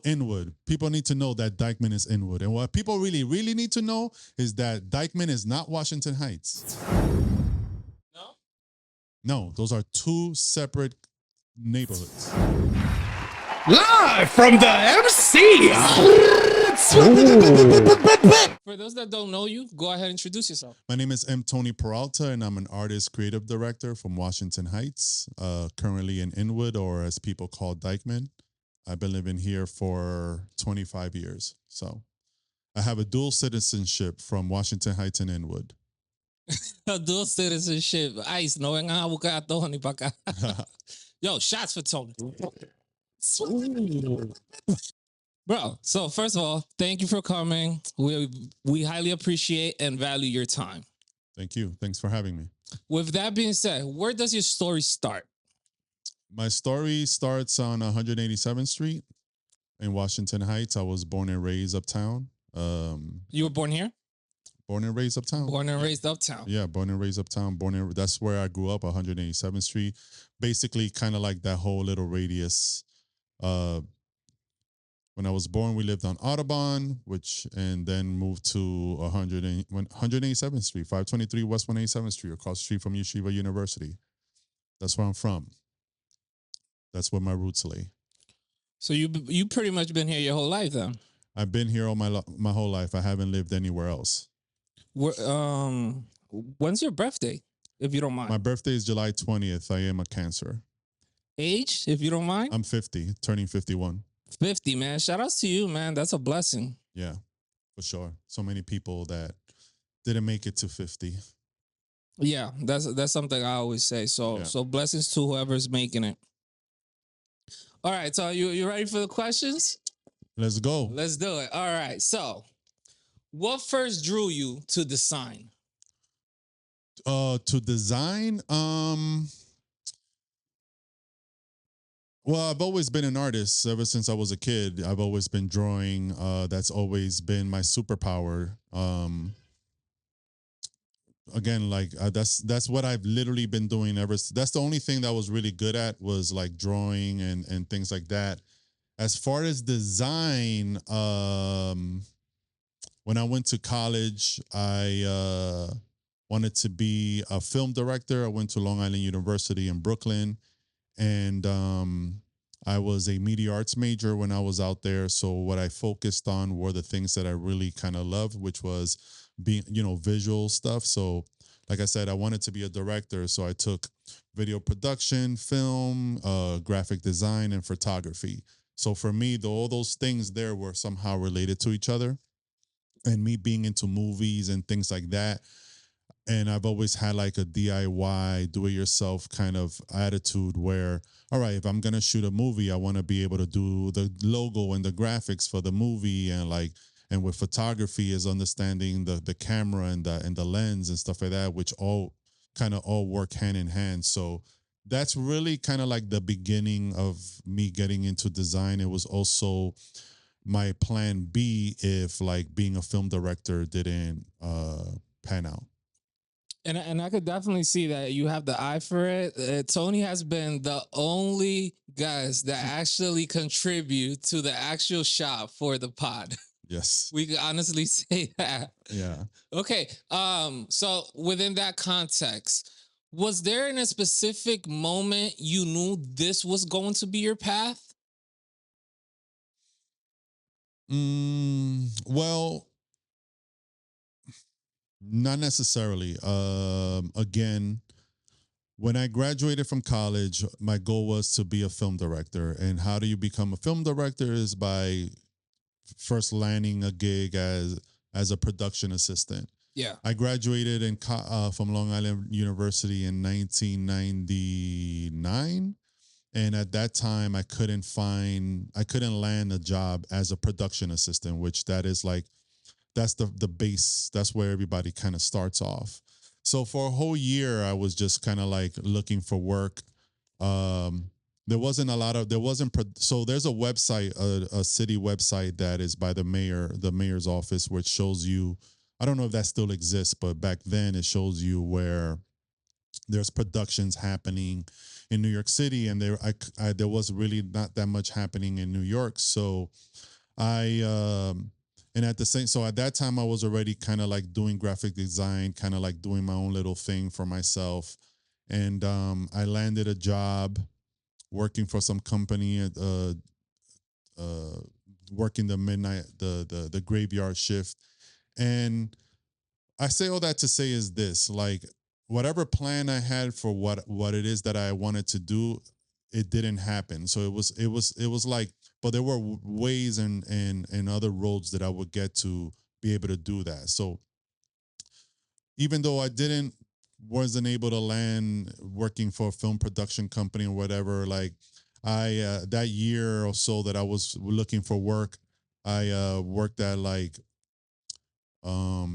Inwood. People need to know that Dyckman is Inwood. And what people really, really need to know is that Dyckman is not Washington Heights. No? No, those are two separate neighborhoods. Live from the MC. For those that don't know you, go ahead and introduce yourself. My name is M. Tony Peralta, and I'm an artist creative director from Washington Heights, currently in Inwood, or as people call Dyckman. I've been living here for 25 years. So I have a dual citizenship from Washington Heights and Inwood. Dual citizenship. Ice, no vengan a buscar a Tony pa' acá. Yo, shots for Tony. Bro, so first of all, thank you for coming. We highly appreciate and value your time. Thank you. Thanks for having me. With that being said, where does your story start? My story starts on 187th Street in Washington Heights. I was born and raised uptown. You were born here? Born and raised uptown. Born and raised uptown. Yeah, born and raised uptown. That's where I grew up, 187th Street. Basically, kind of like that whole little radius. When I was born, we lived on Audubon, and then moved to 187th Street, 523 West 187th Street, across the street from Yeshiva University. That's where I'm from. That's where my roots lay. So you pretty much been here your whole life then? I've been here all my whole life. I haven't lived anywhere else. When's your birthday, if you don't mind? My birthday is July 20th. I am a Cancer. Age, if you don't mind? I'm 50, turning 51. 50, man. Shout out to you, man. That's a blessing. Yeah, for sure. So many people that didn't make it to 50. Yeah, that's something I always say. So blessings to whoever's making it. All right, so you ready for the questions? Let's go. Let's do it. All right. So, what first drew you to design? To design, well, I've always been an artist ever since I was a kid. I've always been drawing. That's always been my superpower. Again, like that's what I've literally been doing ever. That's the only thing that I was really good at, was like drawing and things like that. As far as design, when I went to college, I wanted to be a film director. I went to Long Island University in Brooklyn, and I was a media arts major when I was out there. So what I focused on were the things that I really kind of loved, which was being, visual stuff. So like I said, I wanted to be a director. So I took video production, film, graphic design, and photography. So for me, all those things there were somehow related to each other. And me being into movies and things like that. And I've always had like a DIY, do-it-yourself kind of attitude where, all right, if I'm going to shoot a movie, I want to be able to do the logo and the graphics for the movie. And with photography is understanding the camera and the lens and stuff like that, which all work hand in hand. So that's really kind of like the beginning of me getting into design. It was also my plan B if like being a film director didn't pan out. And I could definitely see that you have the eye for it. Tony has been the only guest that actually contribute to the actual shop for the pod. Yes. We could honestly say that. Yeah. Okay. So within that context, was there in a specific moment you knew this was going to be your path? Well, not necessarily. Again, when I graduated from college, my goal was to be a film director. And how do you become a film director is by first landing a gig as a production assistant. Yeah. I graduated from Long Island University in 1999. And at that time, I couldn't land a job as a production assistant, which that's the base. That's where everybody kind of starts off. So for a whole year, I was just kind of like looking for work. So there's a website, a city website that is by the mayor's office, which shows you, I don't know if that still exists, but back then it shows you where there's productions happening in New York City, and there was really not that much happening in New York. So I and at the same, so at that time I was already kind of like doing graphic design, kind of like doing my own little thing for myself, and I landed a job working for some company at uh working the midnight the graveyard shift. And I say all that to say is this, like whatever plan I had for what it is that I wanted to do, it didn't happen. So it was like, but there were ways and other roads that I would get to be able to do that. So even though I didn't wasn't able to land working for a film production company or whatever, like I that year or so that I was looking for work, I worked at like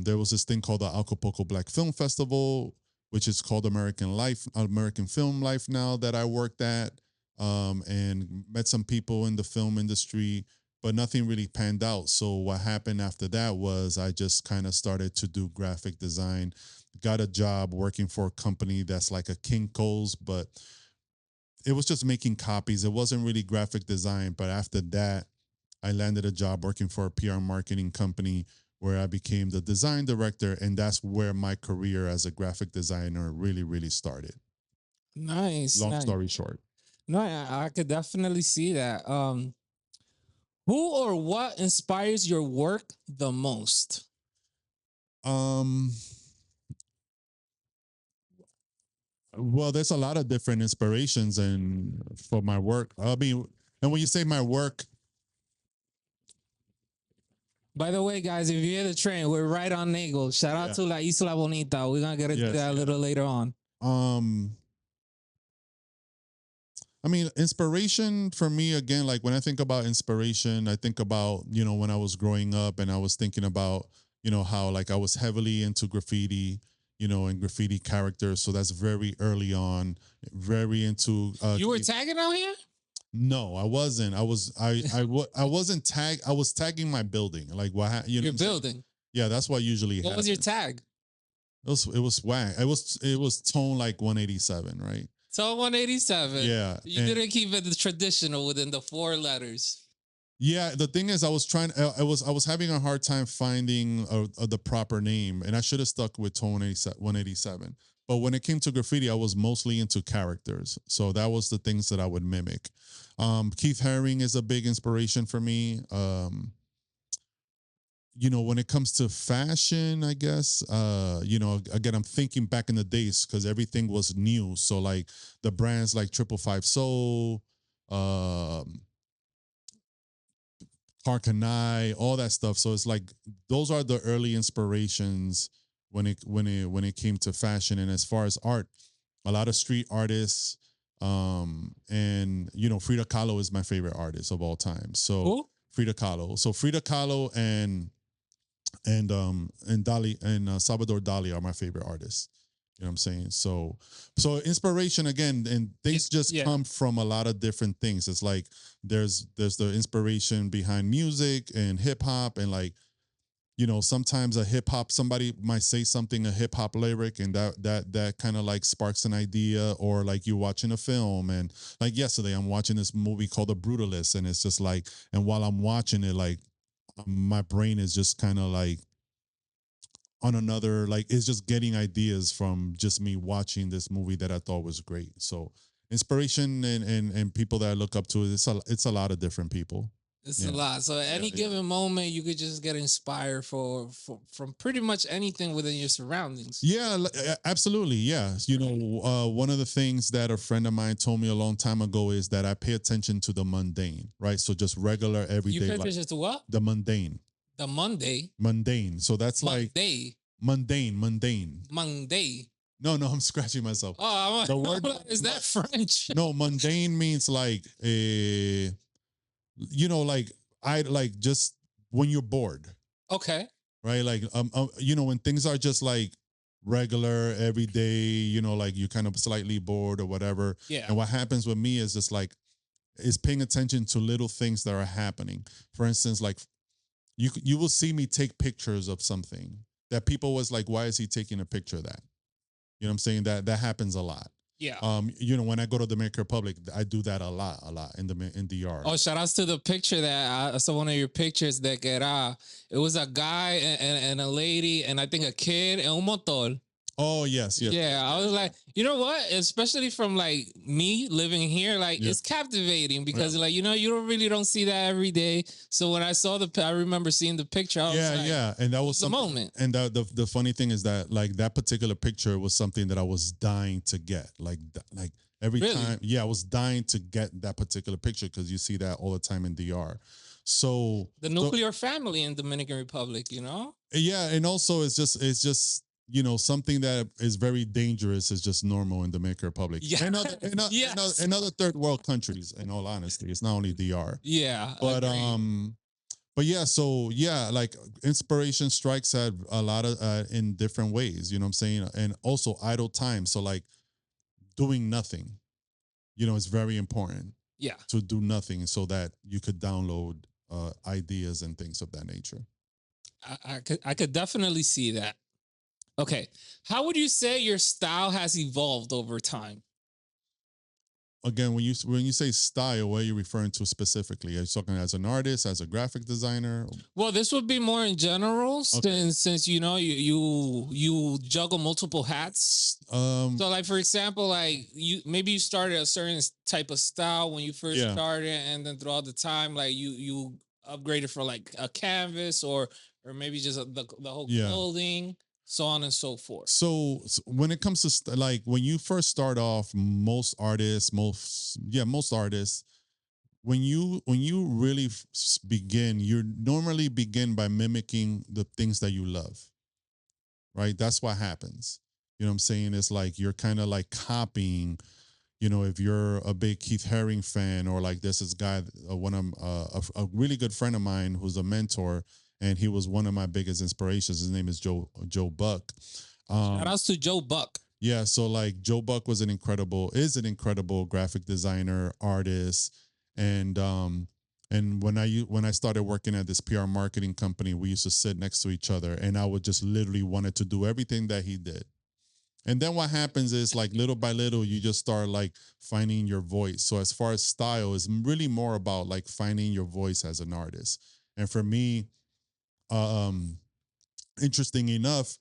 there was this thing called the Acapulco Black Film Festival, which is called American Film Life now, that I worked at, and met some people in the film industry, but nothing really panned out. So what happened after that was I just kind of started to do graphic design, got a job working for a company that's like a Kinko's, but it was just making copies. It wasn't really graphic design. But after that, I landed a job working for a PR marketing company where I became the design director. And that's where my career as a graphic designer really, really started. Nice. Long nice. story short. No, I could definitely see that. Who or what inspires your work the most? Um, well, there's a lot of different inspirations and for my work. I mean, and when you say my work, By the way, guys, if you hear the train, we're right on Nagel. Shout out Yeah. to La Isla Bonita. We're gonna get into Yes, that a yeah. little later on. I mean, inspiration for me, again, like when I think about inspiration, I think about, when I was growing up and I was thinking about, how like I was heavily into graffiti, and graffiti characters. So that's very early on, very into. You were tagging out here? No, I wasn't. I wasn't tagged. I was tagging my building. Like Your building. Yeah, that's what usually What was your happens. tag? It was swag. It was tone like 187, right? So 187. Yeah. You didn't keep it the traditional within the 4 letters. Yeah, the thing is, I was having a hard time finding the proper name, and I should have stuck with tone 187. But when it came to graffiti, I was mostly into characters, so that was the things that I would mimic. Keith Haring is a big inspiration for me. When it comes to fashion, I guess, again, I'm thinking back in the days because everything was new. So like the brands like 555 Soul, Harkanai, all that stuff. So it's like those are the early inspirations when it came to fashion. And as far as art, a lot of street artists, and Frida Kahlo is my favorite artist of all time. So Who? Frida Kahlo. So Frida Kahlo and Dali and Salvador Dali are my favorite artists. You know what I'm saying? So inspiration again, and things just Yeah. come from a lot of different things. It's like there's the inspiration behind music and hip hop, and like sometimes somebody might say something, a hip hop lyric, and that kind of like sparks an idea, or like you're watching a film, and like yesterday I'm watching this movie called The Brutalist, and it's just like, and while I'm watching it, like my brain is just kind of like on another, like it's just getting ideas from just me watching this movie that I thought was great. So inspiration and people that I look up to, it's a lot of different people. It's a lot. So at any given moment, you could just get inspired from pretty much anything within your surroundings. Yeah, absolutely. Yeah. One of the things that a friend of mine told me a long time ago is that I pay attention to the mundane, right? So just regular everyday You pay life. attention to what? The mundane. The Monday. Mundane. So that's like Monday. mundane. Monday. No, I'm scratching myself. Oh, The word- is that French? No, mundane means like like I like just when you're bored, Okay. right? Like when things are just like regular every day, like you're kind of slightly bored or whatever. Yeah. And what happens with me is just like is paying attention to little things that are happening. For instance, like you will see me take pictures of something that people was like, why is he taking a picture of that? You know what I'm saying? That happens a lot. Yeah. When I go to the Dominican Republic, I do that a lot in DR. Oh, shout outs to the picture that I saw one of your pictures that it was a guy and a lady and I think a kid and un motor. Oh yes. Yeah, I was like, you know what? Especially from like me living here, like Yeah. it's captivating because like you don't see that every day. So when I saw I remember seeing the picture. I was like, and that was the moment. And the funny thing is that like that particular picture was something that I was dying to get. Like every Really? time, I was dying to get that particular picture because you see that all the time in DR. So The nuclear family in Dominican Republic, yeah, and also it's just something that is very dangerous is just normal in Dominican Republic. Yeah. In other third world countries, in all honesty. It's not only DR. Yeah. But agreed. but yeah, so yeah, like inspiration strikes at a lot of in different ways, you know what I'm saying? And also idle time. So like doing nothing, it's very important Yeah. to do nothing so that you could download ideas and things of that nature. I could definitely see that. Okay. How would you say your style has evolved over time? Again, when you say style, what are you referring to specifically? Are you talking as an artist, as a graphic designer? Well, this would be more in general, Okay. since you juggle multiple hats. So, like for example, like maybe you started a certain type of style when you first started, and then throughout the time, like you upgraded for like a canvas or maybe just the whole clothing, so on and so forth. So when it comes to like when you first start off, most artists, when you really begin, you normally begin by mimicking the things that you love, right? That's what happens. You know what I'm saying? It's like you're kind of like copying. If you're a big Keith Haring fan, or like this guy, one of a really good friend of mine who's a mentor, and he was one of my biggest inspirations. His name is Joe Buck. Shout outs to Joe Buck. Yeah, so like Joe Buck is an incredible graphic designer, artist, and when I started working at this PR marketing company, we used to sit next to each other, and I would just literally wanted to do everything that he did. And then what happens is like little by little, you just start like finding your voice. So as far as style, it's really more about like finding your voice as an artist. And for me, interesting enough,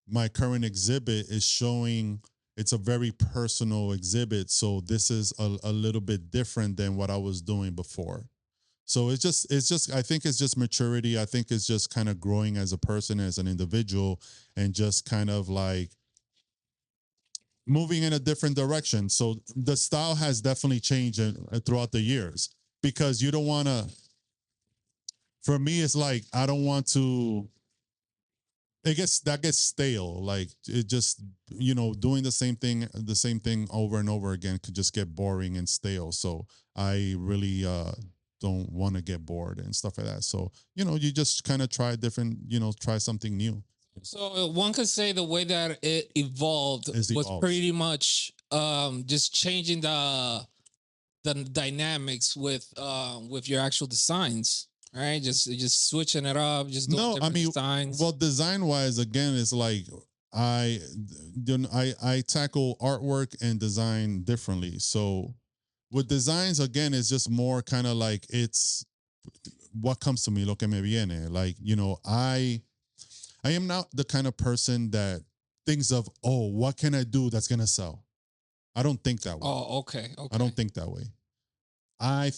my current exhibit is showing it's a very personal exhibit. So this is a little bit different than what I was doing before. So it's just I think it's just maturity. I think it's just kind of growing as a person, as an individual, and just kind of like moving in a different direction. So the style has definitely changed throughout the years, because you don't want to, for me, it's like, I don't want to, that gets stale. Like it just, doing the same thing over and over again could just get boring and stale. So I really don't want to get bored and stuff like that. So, you just kind of try try something new. So one could say the way that it evolved was pretty much just changing the dynamics with your actual designs, right? Just switching it up, just doing different designs. Well, design wise, again, it's like I tackle artwork and design differently. So with designs, again, it's just more kind of like it's what comes to me, lo que me viene. Like, I am not the kind of person that thinks of, oh, what can I do that's going to sell? I don't think that way. Oh, okay. I don't think that way. I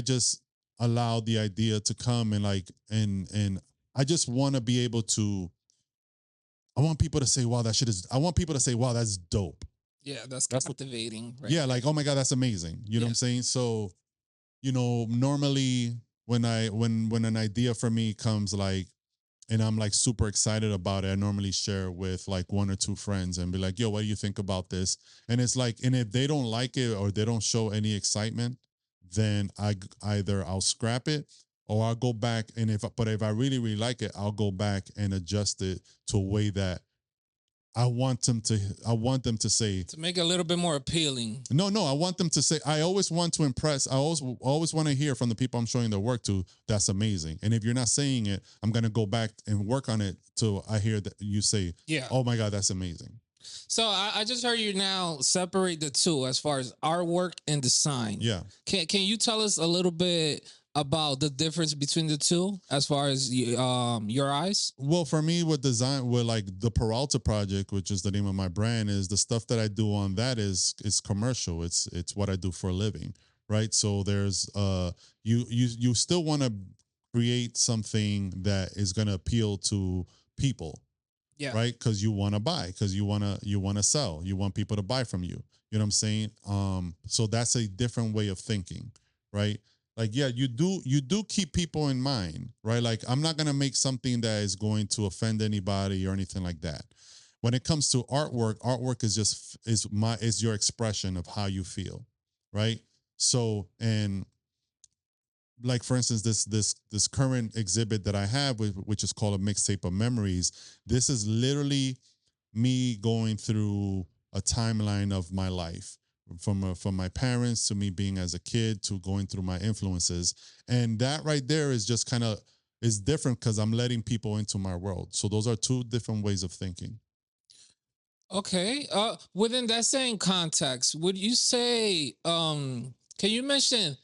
just allow the idea to come and and I just want to be able to, I want people to say, wow, I want people to say, wow, that's dope. Yeah, that's captivating. Right? Yeah, like, oh my God, that's amazing. You know what I'm saying? So, normally when an idea for me comes and I'm like super excited about it, I normally share with like one or two friends and be like, yo, what do you think about this? And it's like, and if they don't like it or they don't show any excitement, then I'll scrap it or I'll go back. And if I really, really like it, I'll go back and adjust it to a way that I want them to say, to make it a little bit more appealing. No, I want them to say, I always want to impress. I always want to hear from the people I'm showing their work to, that's amazing. And if you're not saying it, I'm going to go back and work on it till I hear that you say, oh my God, that's amazing. So I just heard you now separate the two as far as artwork and design. Yeah. Can you tell us a little bit about the difference between the two as far as your eyes? Well, for me, with design, with like the Peralta Project, which is the name of my brand, is the stuff that I do on that is commercial. It's what I do for a living, right? So there's you still want to create something that is going to appeal to people, Yeah. right? Because you want to buy, because you want to sell, you want people to buy from you. You know what I'm saying? So that's a different way of thinking, right? Like, yeah, you do keep people in mind, right? Like, I'm not gonna make something that is going to offend anybody or anything like that. When it comes to artwork is just is your expression of how you feel, right? So, and like, for instance, this current exhibit that I have, which is called a mixtape of memories. This is literally me going through a timeline of my life, from my parents to me being as a kid to going through my influences, and that right there is just kind of is different because I'm letting people into my world. So those are two different ways of thinking. Okay. Within that same context, would you say can you mention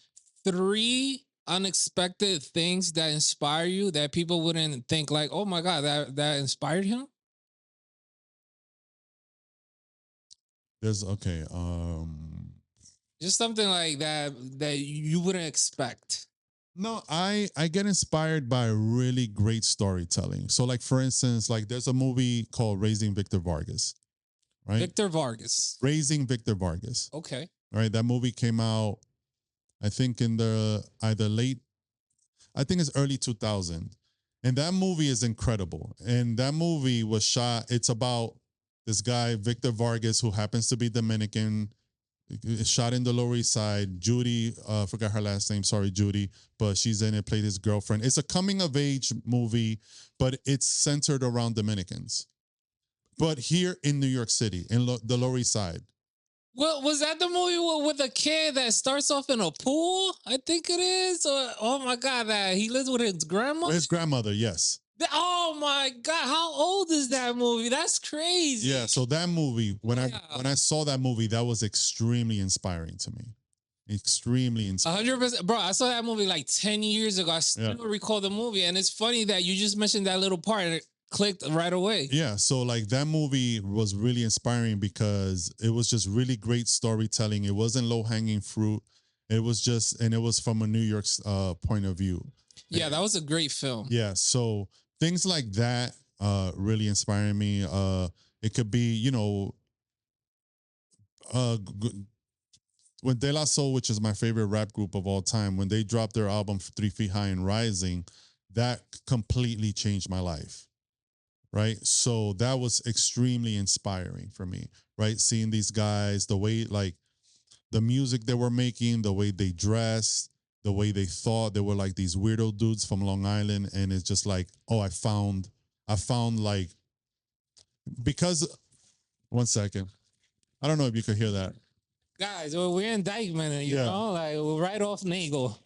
3 unexpected things that inspire you that people wouldn't think like, "Oh my god, that inspired him?" There's okay. Just something like that you wouldn't expect. No, I get inspired by really great storytelling. So, like, for instance, like, there's a movie called Raising Victor Vargas, right? Victor Vargas. Raising Victor Vargas. Okay. All right, that movie came out, I think, in the either late, I think it's early 2000. And that movie is incredible. And that movie was shot, it's about this guy, Victor Vargas, who happens to be Dominican. It's shot in the Lower East Side. Judy, forgot her last name. Sorry, Judy, but she's in it. Played his girlfriend. It's a coming of age movie, but it's centered around Dominicans. But here in New York City, in the Lower East Side. Well, was that the movie with a kid that starts off in a pool? I think it is. Or, oh my god, that he lives with his grandmother. His grandmother, yes. Oh my god, how old is that movie? That's crazy. Yeah, so that movie, when I saw that movie, that was extremely inspiring to me. Extremely inspiring. 100%. Bro, I saw that movie like 10 years ago. I still recall the movie. And it's funny that you just mentioned that little part and it clicked right away. Yeah, so like that movie was really inspiring because it was just really great storytelling. It wasn't low-hanging fruit. It was just, and it was from a New York's point of view. Yeah, that was a great film. Yeah, so things like that really inspire me. It could be, you know, when De La Soul, which is my favorite rap group of all time, when they dropped their album 3 Feet High and Rising, that completely changed my life. Right. So that was extremely inspiring for me. Right. Seeing these guys, the way, like, the music they were making, the way they dressed, the way they thought, they were like these weirdo dudes from Long Island. And it's just like, oh, I found like, because, one second. I don't know if you could hear that. Guys, we're in Dyckman, you know, like we're right off Nagel.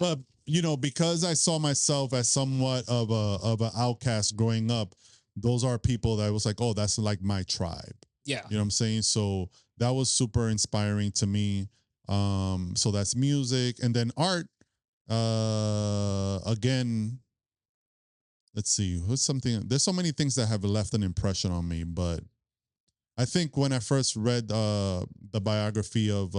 But, you know, because I saw myself as somewhat of an outcast growing up, those are people that I was like, oh, that's like my tribe. Yeah. You know what I'm saying? So that was super inspiring to me. So that's music. And then art, again, let's see, what's something, there's so many things that have left an impression on me, but I think when I first read the biography of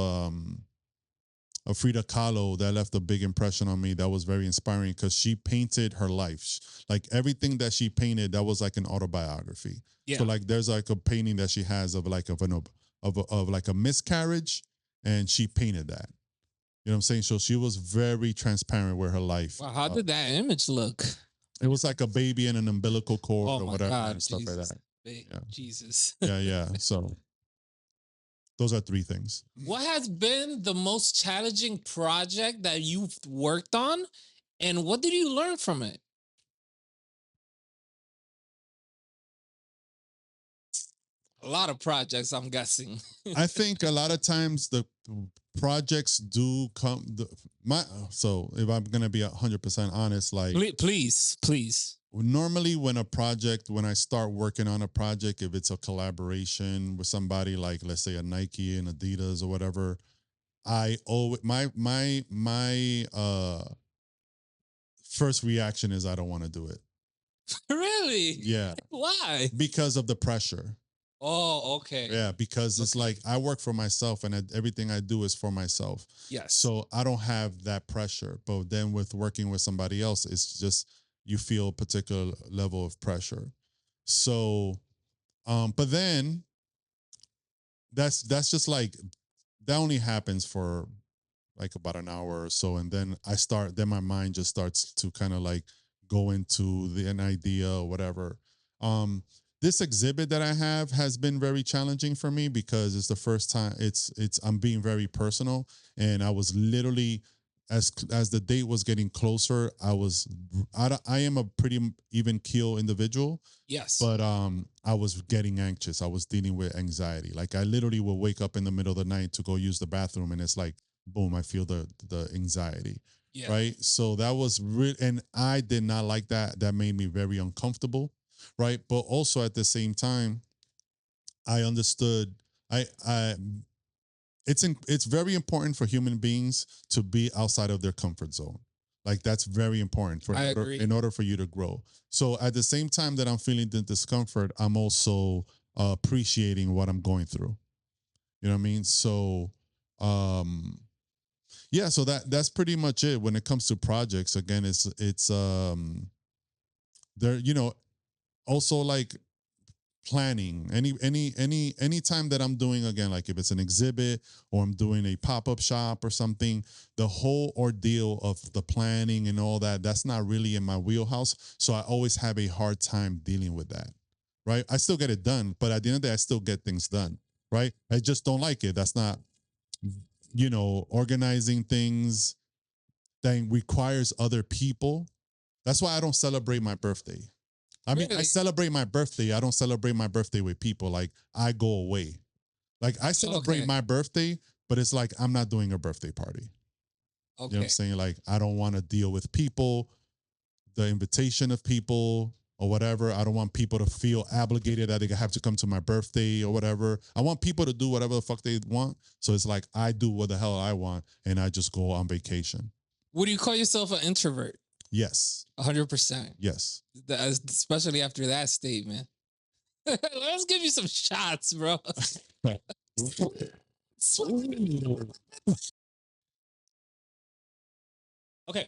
Frida Kahlo, that left a big impression on me. That was very inspiring because she painted her life. Like, everything that she painted, that was like an autobiography. Yeah. So like, there's like a painting that she has of like of like a miscarriage, and she painted that. You know what I'm saying? So she was very transparent with her life. Wow, how did that image look? It was like a baby in an umbilical cord or whatever, God, and stuff Jesus. like that. Yeah. Jesus. Yeah. So those are 3 things. What has been the most challenging project that you've worked on, and what did you learn from it? A lot of projects, I'm guessing. I think a lot of times the projects do come. So if I'm gonna be 100% honest, like please. Normally, when I start working on a project, if it's a collaboration with somebody, like let's say a Nike and Adidas or whatever, I always my first reaction is I don't want to do it. Really? Yeah. Why? Because of the pressure. Oh, okay. Yeah, because it's like I work for myself and everything I do is for myself. Yes. So I don't have that pressure. But then with working with somebody else, it's just you feel a particular level of pressure. So, but then that's just like that only happens for like about an hour or so, and then then my mind just starts to kind of like go into an idea or whatever. This exhibit that I have has been very challenging for me because it's the first time I'm being very personal, and I was literally as the date was getting closer, I am a pretty even keel individual. Yes. But I was getting anxious. I was dealing with anxiety. Like I literally would wake up in the middle of the night to go use the bathroom, and it's like boom, I feel the anxiety. Yeah. Right. So that was real, and I did not like that. That made me very uncomfortable. Right. But also at the same time, I understood it's very important for human beings to be outside of their comfort zone. Like that's very important in order for you to grow. So at the same time that I'm feeling the discomfort, I'm also appreciating what I'm going through. You know what I mean? So yeah, so that's pretty much it when it comes to projects. Again, it's there, also like planning any time that I'm doing, again, like if it's an exhibit or I'm doing a pop-up shop or something, the whole ordeal of the planning and all that's not really in my wheelhouse. So I always have a hard time dealing with that. Right. I still get it done, but at the end of the day, I still get things done. Right. I just don't like it. That's not, organizing things that requires other people. That's why I don't celebrate my birthday. I mean, I celebrate my birthday. I don't celebrate my birthday with people. Like I go away. Like I celebrate my birthday, but it's like I'm not doing a birthday party. Okay. You know what I'm saying? Like I don't want to deal with people, the invitation of people or whatever. I don't want people to feel obligated that they have to come to my birthday or whatever. I want people to do whatever the fuck they want. So it's like I do what the hell I want and I just go on vacation. Would you call yourself an introvert? Yes. 100%. Yes. Especially after that statement. Let's give you some shots, bro. Okay.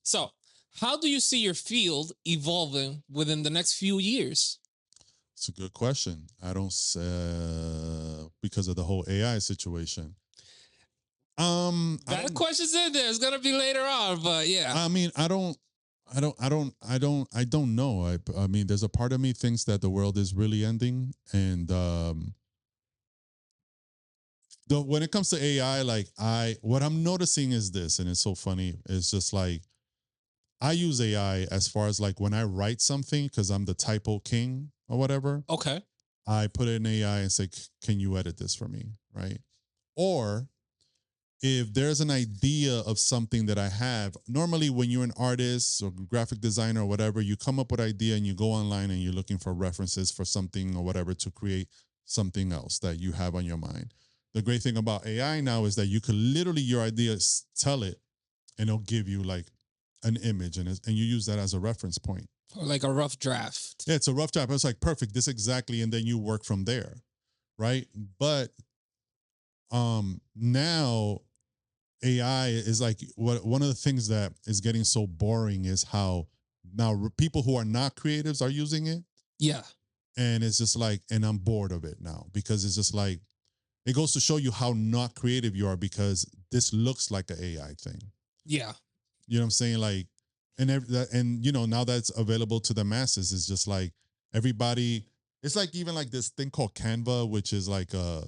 So, how do you see your field evolving within the next few years? It's a good question. I don't because of the whole AI situation. That question's in there. It's gonna be later on, but yeah. I mean, I don't know. I mean, there's a part of me thinks that the world is really ending, and when it comes to AI, like what I'm noticing is this, and it's so funny. It's just like I use AI as far as like when I write something because I'm the typo king or whatever. Okay. I put it in AI and say, "Can you edit this for me?" Right? Or if there's an idea of something that I have, normally when you're an artist or graphic designer or whatever, you come up with an idea and you go online and you're looking for references for something or whatever to create something else that you have on your mind. The great thing about AI now is that you could literally, your ideas, tell it and it'll give you like an image and you use that as a reference point. Or like a rough draft. Yeah, it's a rough draft. It's like, perfect, this exactly. And then you work from there, right? But now AI is like one of the things that is getting so boring is how now people who are not creatives are using it. Yeah. And it's just like, and I'm bored of it now because it's just like, it goes to show you how not creative you are because this looks like an AI thing. Yeah. You know what I'm saying? Like, and now that's available to the masses, it's just like everybody, it's like even like this thing called Canva, which is like a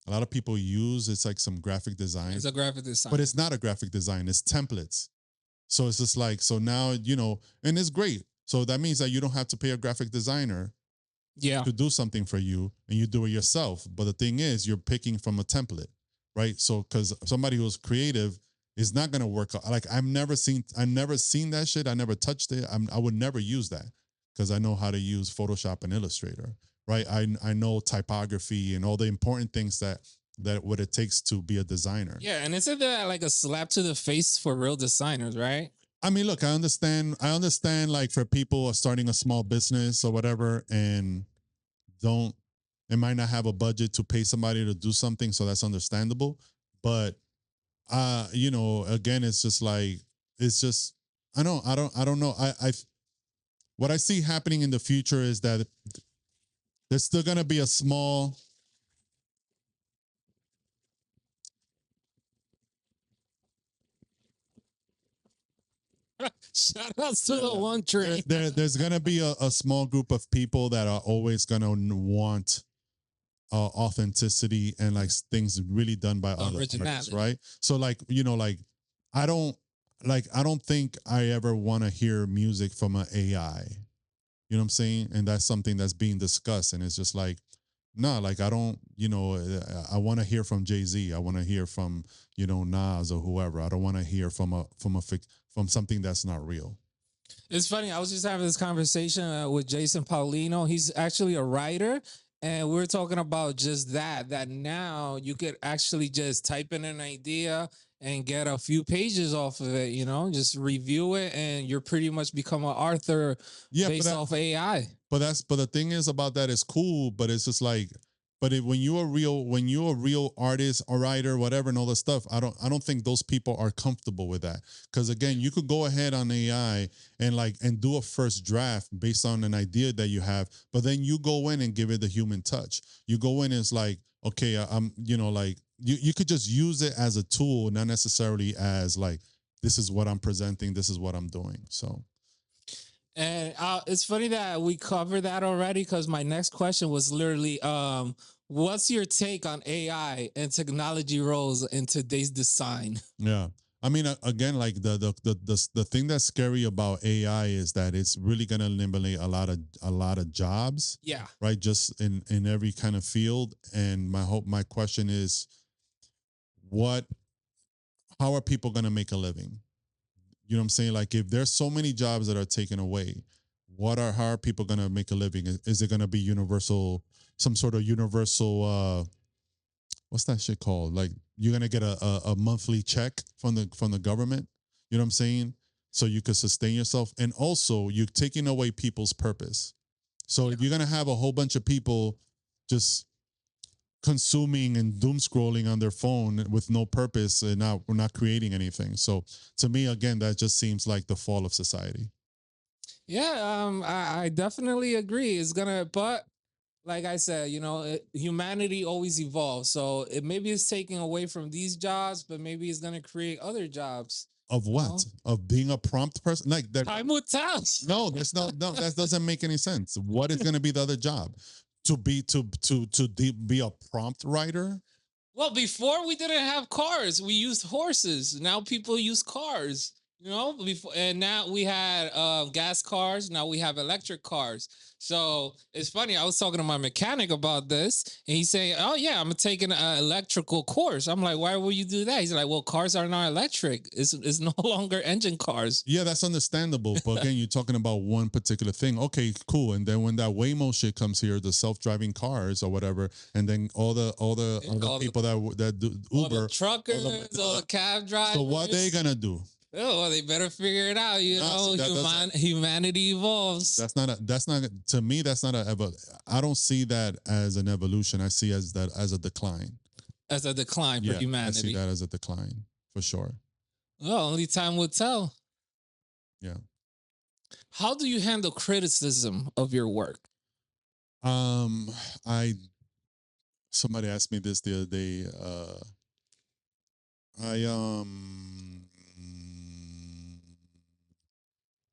lot of people use. It's like some graphic design. It's a graphic design. But it's not a graphic design. It's templates. So it's just like, so now, and it's great. So that means that you don't have to pay a graphic designer to do something for you and you do it yourself. But the thing is, you're picking from a template. right? So because somebody who's creative is not gonna work. Like I've never seen that shit. I never touched it. I would never use that because I know how to use Photoshop and Illustrator, right? I know typography and all the important things that what it takes to be a designer. Yeah, and isn't that like a slap to the face for real designers, right? I mean, look, I understand. Like for people starting a small business or whatever, and don't, it might not have a budget to pay somebody to do something, so that's understandable. But again, it's just like I don't know. What I see happening in the future is that there's still gonna be a small. Shout outs to the one train. There's gonna be a small group of people that are always gonna want authenticity and like things really done by other artists, right? So like I don't think I ever want to hear music from an AI. You know what I'm saying? And that's something that's being discussed, and it's just like, no, like I don't, I want to hear from Jay-Z. I want to hear from Nas or whoever. I don't want to hear from something that's not real. It's funny. I was just having this conversation with Jason Paulino. He's actually a writer. And we're talking about just that now you could actually just type in an idea and get a few pages off of it, just review it, and you're pretty much become an author based off AI. But the thing is about that is cool, but it's just like, when you're a real artist or writer, whatever, and all the stuff, I don't think those people are comfortable with that. Because again, you could go ahead on AI and do a first draft based on an idea that you have, but then you go in and give it the human touch. You go in and it's like, okay, you could just use it as a tool, not necessarily as like, this is what I'm presenting, this is what I'm doing. So. And it's funny that we covered that already, because my next question was literally, what's your take on AI and technology roles in today's design? Yeah. I mean, again, like the thing that's scary about AI is that it's really going to eliminate a lot of jobs. Yeah. Right. Just in every kind of field. And my question is, how are people going to make a living? You know what I'm saying? Like, if there's so many jobs that are taken away, how are people going to make a living? Is it going to be some sort of universal, what's that shit called? Like, you're going to get a monthly check from the government. You know what I'm saying? So you could sustain yourself. And also you're taking away people's purpose. So if you're going to have a whole bunch of people just consuming and doom scrolling on their phone with no purpose, and we're not creating anything. So to me, again, that just seems like the fall of society. Yeah, I definitely agree. It's gonna, but like I said, humanity always evolves. So maybe it's taking away from these jobs, but maybe it's gonna create other jobs. Of what? Of being a prompt person? Like that? Time will tell. No, that doesn't make any sense. What is going to be the other job? To be a prompt writer? Well, before we didn't have cars, we used horses. Now people use cars. Before, and now we had gas cars. Now we have electric cars. So it's funny. I was talking to my mechanic about this, and he's saying, "Oh yeah, I'm taking an electrical course." I'm like, "Why would you do that?" He's like, "Well, cars are not electric. It's no longer engine cars." Yeah, that's understandable. But again, you're talking about one particular thing. Okay, cool. And then when that Waymo shit comes here, the self-driving cars or whatever, and then all the people that do Uber, all the truckers, all the cab drivers. So what they gonna do? Oh, well, they better figure it out. Humanity evolves. That's not to me. That's not I don't see that as an evolution. I see as a decline. As a decline for humanity. I see that as a decline for sure. Well, only time will tell. Yeah. How do you handle criticism of your work? Somebody asked me this the other day.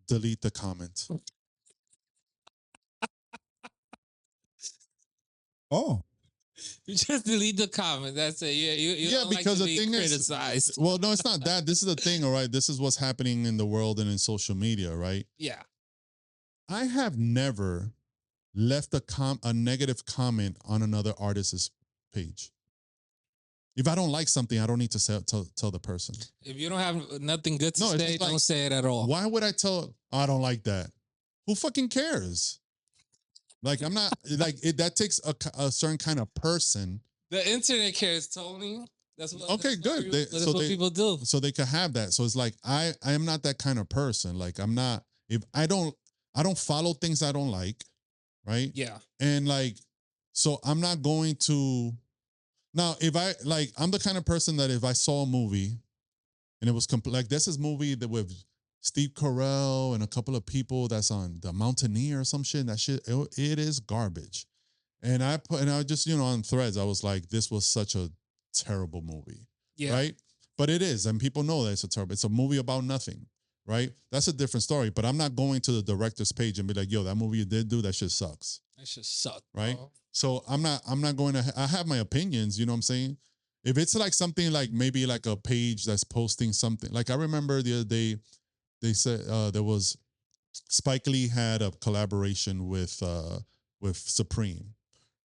Delete the comment. Oh. You just delete the comment. That's it. You don't because like to the thing criticized. is, well, no, it's not that. This is the thing, all right? This is what's happening in the world and in social media, right? Yeah. I have never left a negative comment on another artist's page. If I don't like something, I don't need to tell the person. If you don't have nothing good to say, like, don't say it at all. Why would I tell? I don't like that. Who fucking cares? Like, I'm not like it. That takes a certain kind of person. The internet cares, Tony. That's what. Okay, that's good. That's what people do. So they can have that. So it's like I am not that kind of person. Like I'm not. If I don't follow things I don't like, right? Yeah. And like, so I'm not going to. Now, if I like, I'm the kind of person that if I saw a movie and it was like this is movie that with Steve Carell and a couple of people that's on The Mountaineer or some shit, and that shit, it is garbage. And I just, on Threads, I was like, this was such a terrible movie. Yeah. Right? But it is, and people know that it's a movie about nothing. Right? That's a different story. But I'm not going to the director's page and be like, yo, that movie you did do, that shit sucks. That shit sucked. Right? Bro. So I'm not going to, I have my opinions, you know what I'm saying? If it's like something like maybe like a page that's posting something, like I remember the other day, they said there was, Spike Lee had a collaboration with Supreme,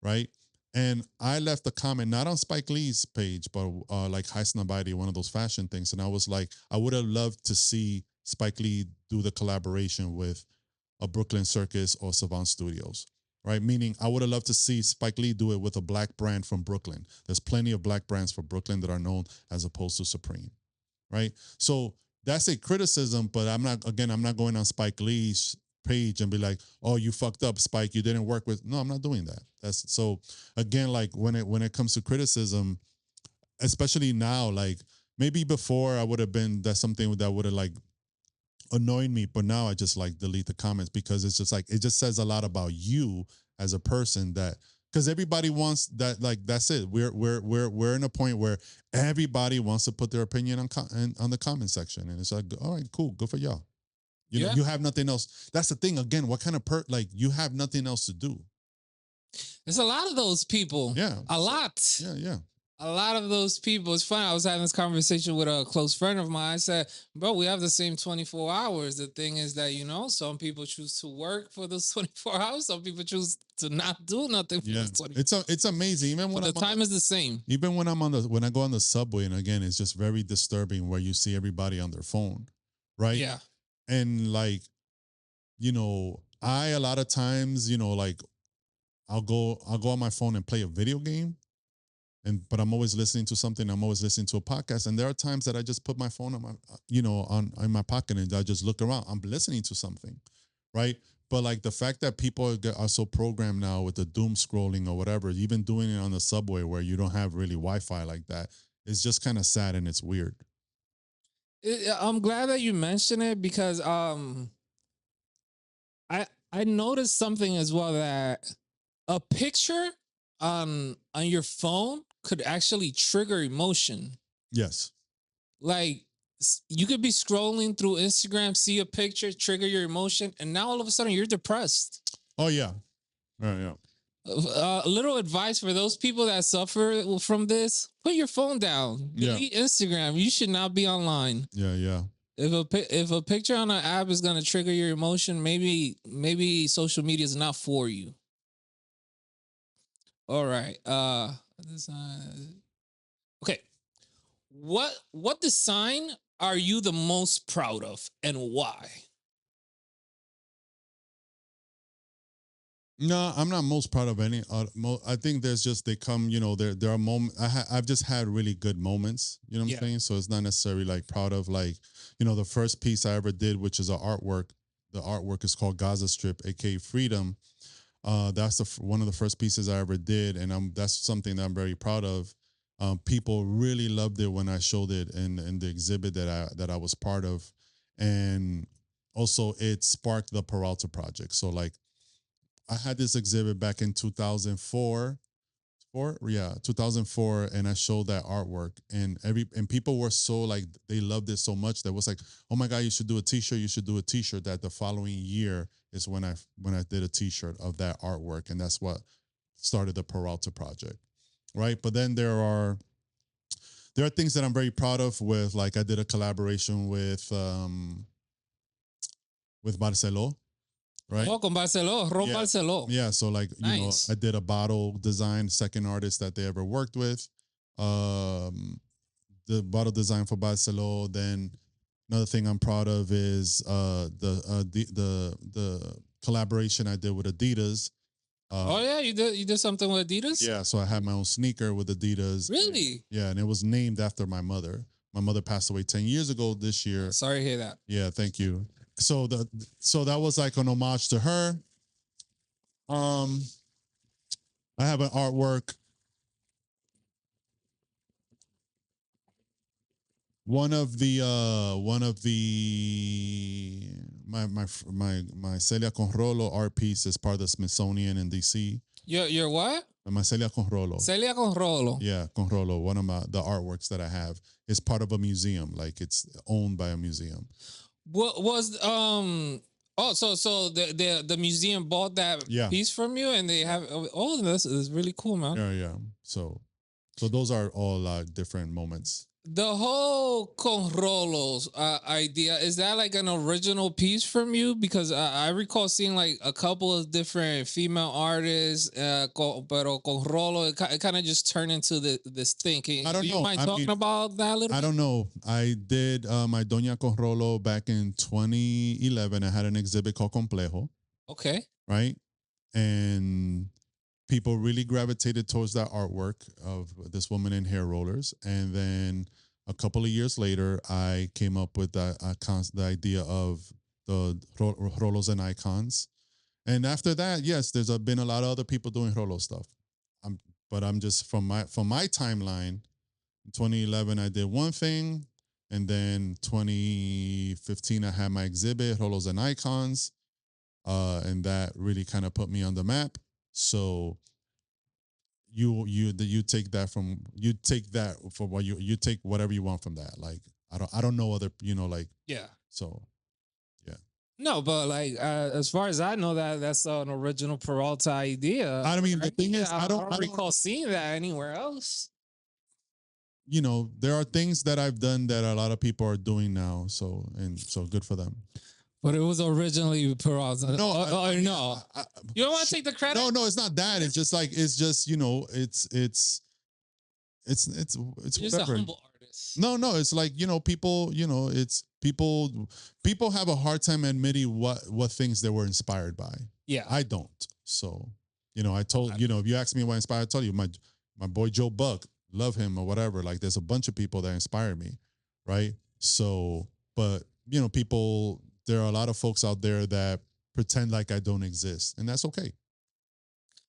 right? And I left a comment, not on Spike Lee's page, but like High Snobody, one of those fashion things. And I was like, I would have loved to see Spike Lee do the collaboration with a Brooklyn Circus or Savant Studios. Right? Meaning I would have loved to see Spike Lee do it with a black brand from Brooklyn. There's plenty of black brands from Brooklyn that are known as opposed to Supreme. Right? So that's a criticism, but I'm not going on Spike Lee's page and be like, oh, you fucked up, Spike. You didn't work with. No, I'm not doing that. That's so again, like when it comes to criticism, especially now, like maybe before I would have been, that's something that would have like annoyed me, but now I just like delete the comments because it's just like it just says a lot about you as a person, that because everybody wants that, like that's it. We're in a point where everybody wants to put their opinion on the comment section, and it's like, all right, cool, good for y'all. You know, you have nothing else. That's the thing. Again, what kind of like you have nothing else to do. There's a lot of those people. Yeah, a lot. Yeah. A lot of those people. It's funny. I was having this conversation with a close friend of mine. I said, bro, we have the same 24 hours. The thing is that, some people choose to work for those 24 hours. Some people choose to not do nothing for those 24 It's amazing. Even when the time is the same. Even when when I go on the subway, and again, it's just very disturbing where you see everybody on their phone. Right? Yeah. And like, I a lot of times, like I'll go on my phone and play a video game. But I'm always listening to something. I'm always listening to a podcast. And there are times that I just put my phone on my, in my pocket and I just look around. I'm listening to something, right? But like the fact that people are so programmed now with the doom scrolling or whatever, even doing it on the subway where you don't have really Wi-Fi like that, is just kind of sad and it's weird. I'm glad that you mentioned it because I noticed something as well, that a picture on your phone could actually trigger emotion. Yes. Like you could be scrolling through Instagram, see a picture, trigger your emotion, and now all of a sudden you're depressed. Oh yeah. Yeah. A little advice for those people that suffer from this: put your phone down. Delete Instagram. You should not be online. Yeah. If a picture on an app is gonna trigger your emotion, maybe social media is not for you. All right. Okay. What design are you the most proud of, and why? No, I'm not most proud of any. I think they come. There are moments. I've just had really good moments. You know what I'm saying? So it's not necessarily like proud of like, the first piece I ever did, which is an artwork. The artwork is called Gaza Strip, a.k.a. Freedom. That's one of the first pieces I ever did, and that's something that I'm very proud of. People really loved it when I showed it in the exhibit that I was part of, and also it sparked the Peralta Project. So like, I had this exhibit back in 2004, 2004, and I showed that artwork, and people were so like, they loved it so much that was like, oh my God, you should do a T-shirt. You should do a T-shirt. That the following year is when I did a T-shirt of that artwork, and that's what started the Peralta Project, right? But then there are things that I'm very proud of. With like, I did a collaboration with Barceló. Right. Oh, con Barceló, Barceló. Yeah, so like, nice. I did a bottle design, second artist that they ever worked with. The bottle design for Barcelona. Then another thing I'm proud of is the collaboration I did with Adidas. Oh yeah, you did something with Adidas? Yeah, so I had my own sneaker with Adidas. Really? Yeah, and it was named after my mother. My mother passed away 10 years ago this year. Sorry to hear that. Yeah, thank you. So that was like an homage to her. I have an artwork. One of the my Celia Conrolo art piece is part of the Smithsonian in DC. Your what? My Celia Conrolo. Celia Conrolo. Yeah, Conrolo. One of the artworks that I have is part of a museum. Like it's owned by a museum. What was so the museum bought that piece from you, and they have this is really cool, man. Yeah. So those are all different moments. The whole Conrolos idea, is that like an original piece from you? Because I recall seeing like a couple of different female artists, pero Conrolo, it kind of just turned into this thing. I don't know. You mind talking about that a little bit? I don't know. I did my Doña Conrolo back in 2011. I had an exhibit called Complejo. Okay. Right? And people really gravitated towards that artwork of this woman in hair rollers. And then a couple of years later, I came up with the idea of the rolos and icons. And after that, yes, there's been a lot of other people doing rolo stuff. But I'm just from my timeline. In 2011, I did one thing. And then 2015, I had my exhibit, rolos and icons. And that really kind of put me on the map. So you take that for what you take whatever you want from that. Like I don't know other like yeah. So yeah. No, but like as far as I know, that's an original Peralta idea. I mean, the thing is, I don't recall seeing that anywhere else. There are things that I've done that a lot of people are doing now. So good for them. But it was originally Peralta. No, no. You don't want to take the credit? No, it's not that. It's just it's just whatever. a humble artist. No, it's like, people, it's people have a hard time admitting what things they were inspired by. Yeah. I don't. So, I told, if you ask me what inspired, I tell you, my boy Joe Buck, love him or whatever. Like there's a bunch of people that inspired me. Right. So, but people, there are a lot of folks out there that pretend like I don't exist, and that's okay.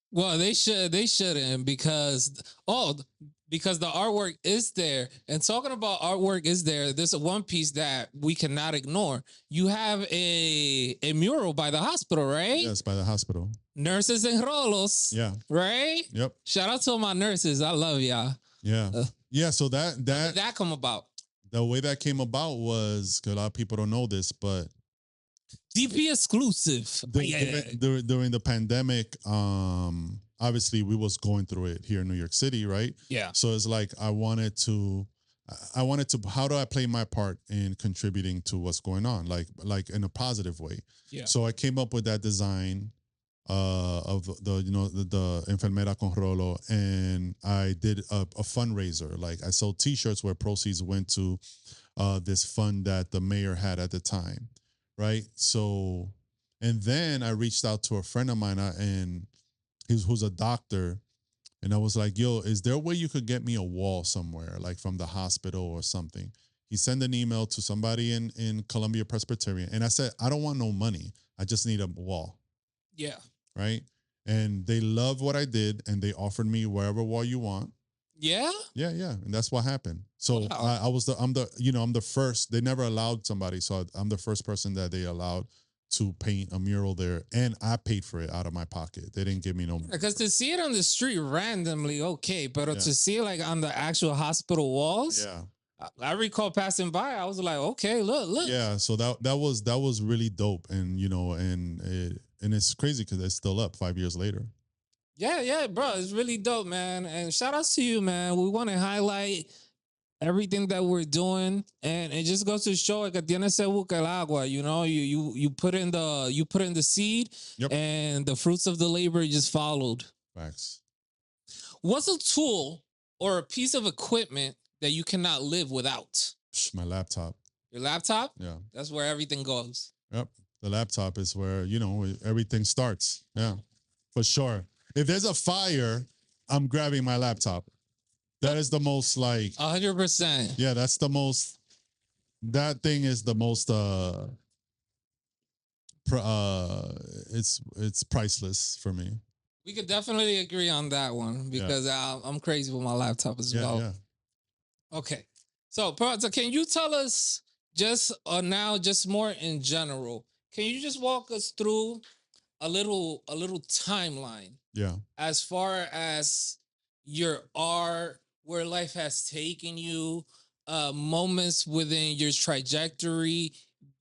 Well, they shouldn't because the artwork is there. And talking about artwork is there, there's one piece that we cannot ignore. You have a mural by the hospital, right? Yes, by the hospital. Nurses and rolos. Yeah. Right? Yep. Shout out to my nurses. I love y'all. Yeah. Yeah. So how did that come about? The way that came about was, because a lot of people don't know this, but DP exclusive. During the pandemic, obviously we was going through it here in New York City, right? Yeah. So it's like I wanted to, how do I play my part in contributing to what's going on, like in a positive way? Yeah. So I came up with that design of the enfermera con rolo, and I did a fundraiser. Like I sold T-shirts where proceeds went to this fund that the mayor had at the time, right? So, and then I reached out to a friend of mine, and who's a doctor, and I was like, "Yo, is there a way you could get me a wall somewhere, like from the hospital or something?" He sent an email to somebody in Columbia Presbyterian, and I said, "I don't want no money. I just need a wall." Yeah. Right. And they loved what I did, and they offered me wherever wall you want. Yeah. Yeah. And that's what happened. So wow. I'm the first. They never allowed somebody, so I'm the first person that they allowed to paint a mural there, and I paid for it out of my pocket. They didn't give me no money. Because to see it on the street randomly, okay, but to see it like on the actual hospital walls, yeah. I recall passing by. I was like, okay, look. Yeah, so that was really dope, and and it's crazy because it's still up 5 years later. Yeah, bro, it's really dope, man. And shout outs to you, man. We want to highlight everything that we're doing, and it just goes to show que tiene se busca el agua. You put in the seed, yep. And the fruits of the labor just followed. Facts. What's a tool or a piece of equipment that you cannot live without? My laptop. Your laptop? Yeah. That's where everything goes. Yep. The laptop is where, everything starts. Yeah, for sure. If there's a fire, I'm grabbing my laptop. That is the most 100%. Yeah, that's the most, that thing is the most, it's priceless for me. We could definitely agree on that one because I'm crazy with my laptop as well. Yeah. Okay. So, Peralta, can you tell us just more in general? Can you just walk us through a little timeline? Yeah. As far as your art, where life has taken you, moments within your trajectory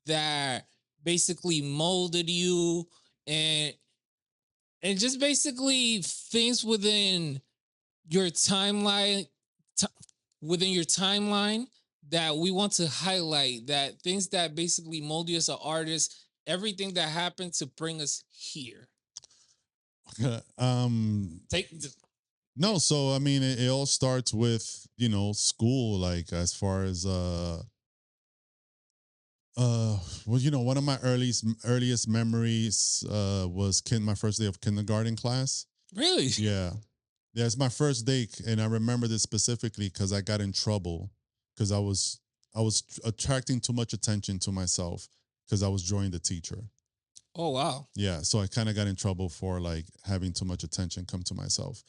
that basically molded you, and just basically things within your timeline that we want to highlight, that things that basically mold you as an artist, everything that happened to bring us here. No, so I mean it all starts with, school, like as far as one of my earliest memories was my first day of kindergarten class. Really? Yeah. Yeah, it's my first day, and I remember this specifically because I got in trouble because I was attracting too much attention to myself because I was drawing the teacher. Oh wow. Yeah, so I kind of got in trouble for having too much attention come to myself.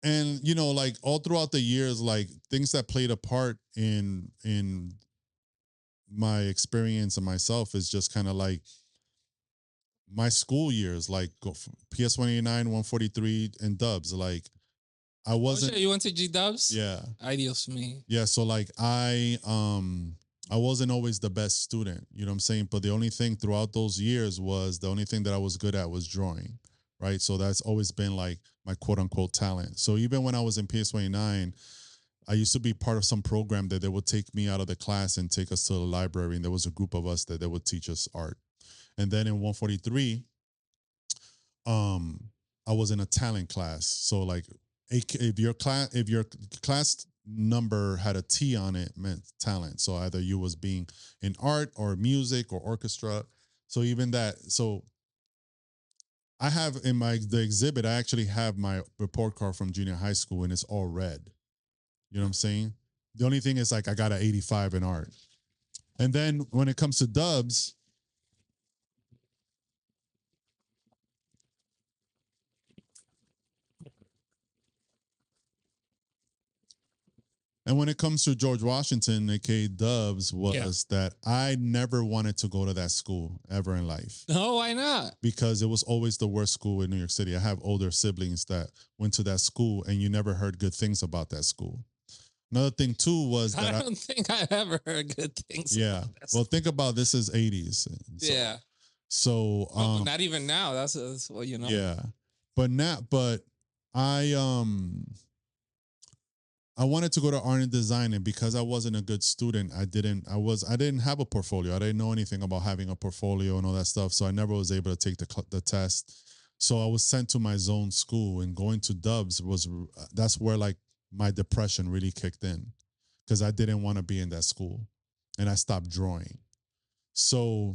And all throughout the years, things that played a part in my experience and myself is just kind of my school years, PS 189, 143, and Dubs. I wasn't. Oh, you went to G Dubs? Yeah. Ideals for me. Yeah. So I wasn't always the best student, you know what I'm saying? But the only thing throughout those years was the only thing that I was good at was drawing, right? So that's always been my quote unquote talent. So even when I was in PS29, I used to be part of some program that they would take me out of the class and take us to the library. And there was a group of us that they would teach us art. And then in 143, I was in a talent class. So if your class number had a T on it, meant talent. So either you was being in art or music or orchestra. So even that. So I have in the exhibit, I actually have my report card from junior high school, and it's all red. You know what I'm saying? The only thing is I got an 85 in art. And then when it comes to Dubs, and when it comes to George Washington, a.k.a. Dubs, was that I never wanted to go to that school ever in life. No, why not? Because it was always the worst school in New York City. I have older siblings that went to that school, and you never heard good things about that school. Another thing too was that I don't think I ever heard good things. Yeah. Well, think about this is 80s. So, yeah. So but not even now. That's what you know. Yeah. But I wanted to go to art and design, and because I wasn't a good student, I didn't have a portfolio. I didn't know anything about having a portfolio and all that stuff. So I never was able to take the test. So I was sent to my zone school, and going to Dubs that's where my depression really kicked in, because I didn't want to be in that school, and I stopped drawing. So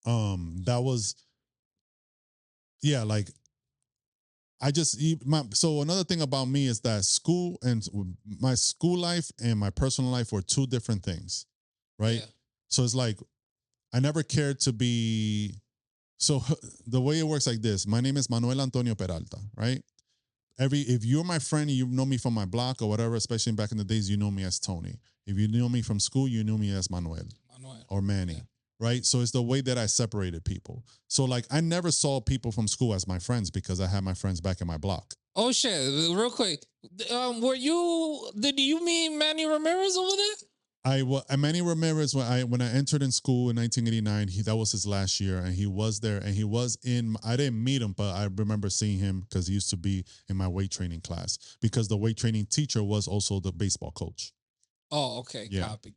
that was, yeah, so another thing about me is that school and my school life and my personal life were two different things, right? Yeah. So it's I never cared to be, so the way it works like this: my name is Manuel Antonio Peralta, right? If you're my friend and you know me from my block or whatever, especially back in the days, you know me as Tony. If you know me from school, you knew me as Manuel or Manny. Yeah. Right? So it's the way that I separated people. So I never saw people from school as my friends because I had my friends back in my block. Oh shit, real quick. Did you meet Manny Ramirez over there? Manny Ramirez, when I entered in school in 1989, that was his last year, and he was there, and he was I didn't meet him, but I remember seeing him because he used to be in my weight training class, because the weight training teacher was also the baseball coach. Oh, okay. Yeah. Copy.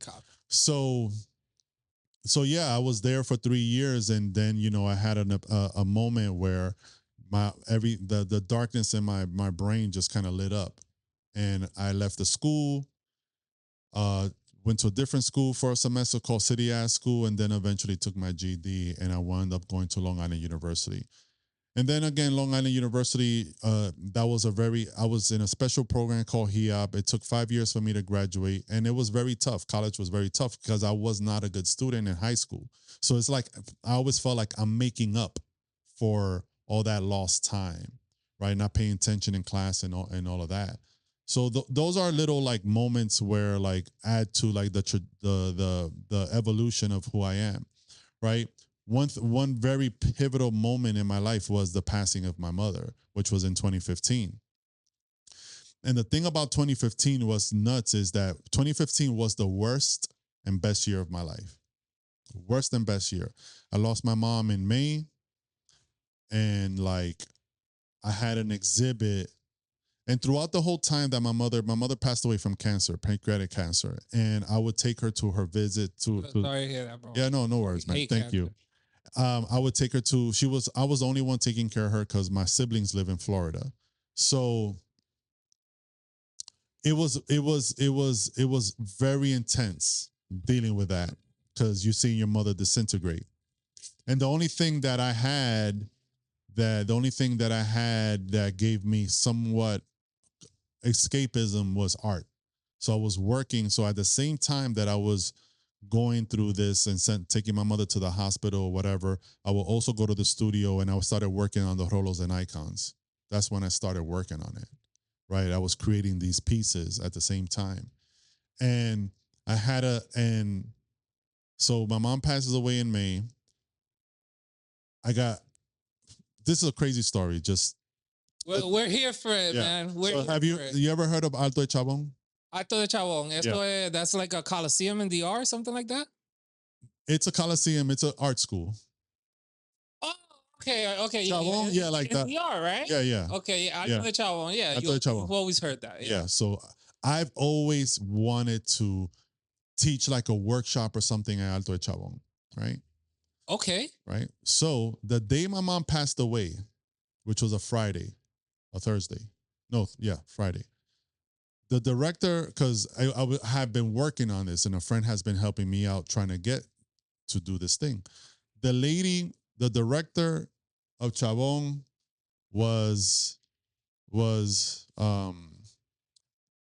So yeah, I was there for 3 years, and then I had a moment where the darkness in my brain just kind of lit up, and I left the school. Went to a different school for a semester called City Ass School, and then eventually took my GED, and I wound up going to Long Island University. And then again, Long Island University, I was in a special program called HEOP. It took 5 years for me to graduate, and it was very tough. College was very tough because I was not a good student in high school. So it's like, I always felt like I'm making up for all that lost time, right? Not paying attention in class and all of that. So those are little like moments where like add to like the evolution of who I am, right? One very pivotal moment in my life was the passing of my mother, which was in 2015. And the thing about 2015 was nuts is that 2015 was the worst and best year of my life. Worst and best year. I lost my mom in May, and like I had an exhibit. And throughout the whole time that my mother passed away from cancer, pancreatic cancer, and I would take her to her visit to sorry to hear that, bro. Yeah, no worries, man. Thank you. I would take her to, I was the only one taking care of her because my siblings live in Florida. So it was very intense dealing with that because you see your mother disintegrate. And the only thing that I had that gave me somewhat escapism was art. So I was working. So at the same time that I was going through this and taking my mother to the hospital or whatever, I will also go to the studio and I started working on the rolos and icons. That's when I started working on it, right? I was creating these pieces at the same time. And so my mom passes away in May. This is a crazy story. We're here for it, man. Have you ever heard of Alto de Chabong? Alto de Chabong. That's like a coliseum in DR, something like that? It's a coliseum. It's an art school. Oh, okay. Chabong, yeah, like that. DR, right? Yeah. Okay, Alto de Chabong. Yeah, you've always heard that. Yeah, so I've always wanted to teach like a workshop or something at Alto de Chabong, right? Okay. Right. So the day my mom passed away, which was a Friday, a Thursday. No, yeah, Friday. The director, because I have been working on this and a friend has been helping me out trying to get to do this thing. The director of Chabong was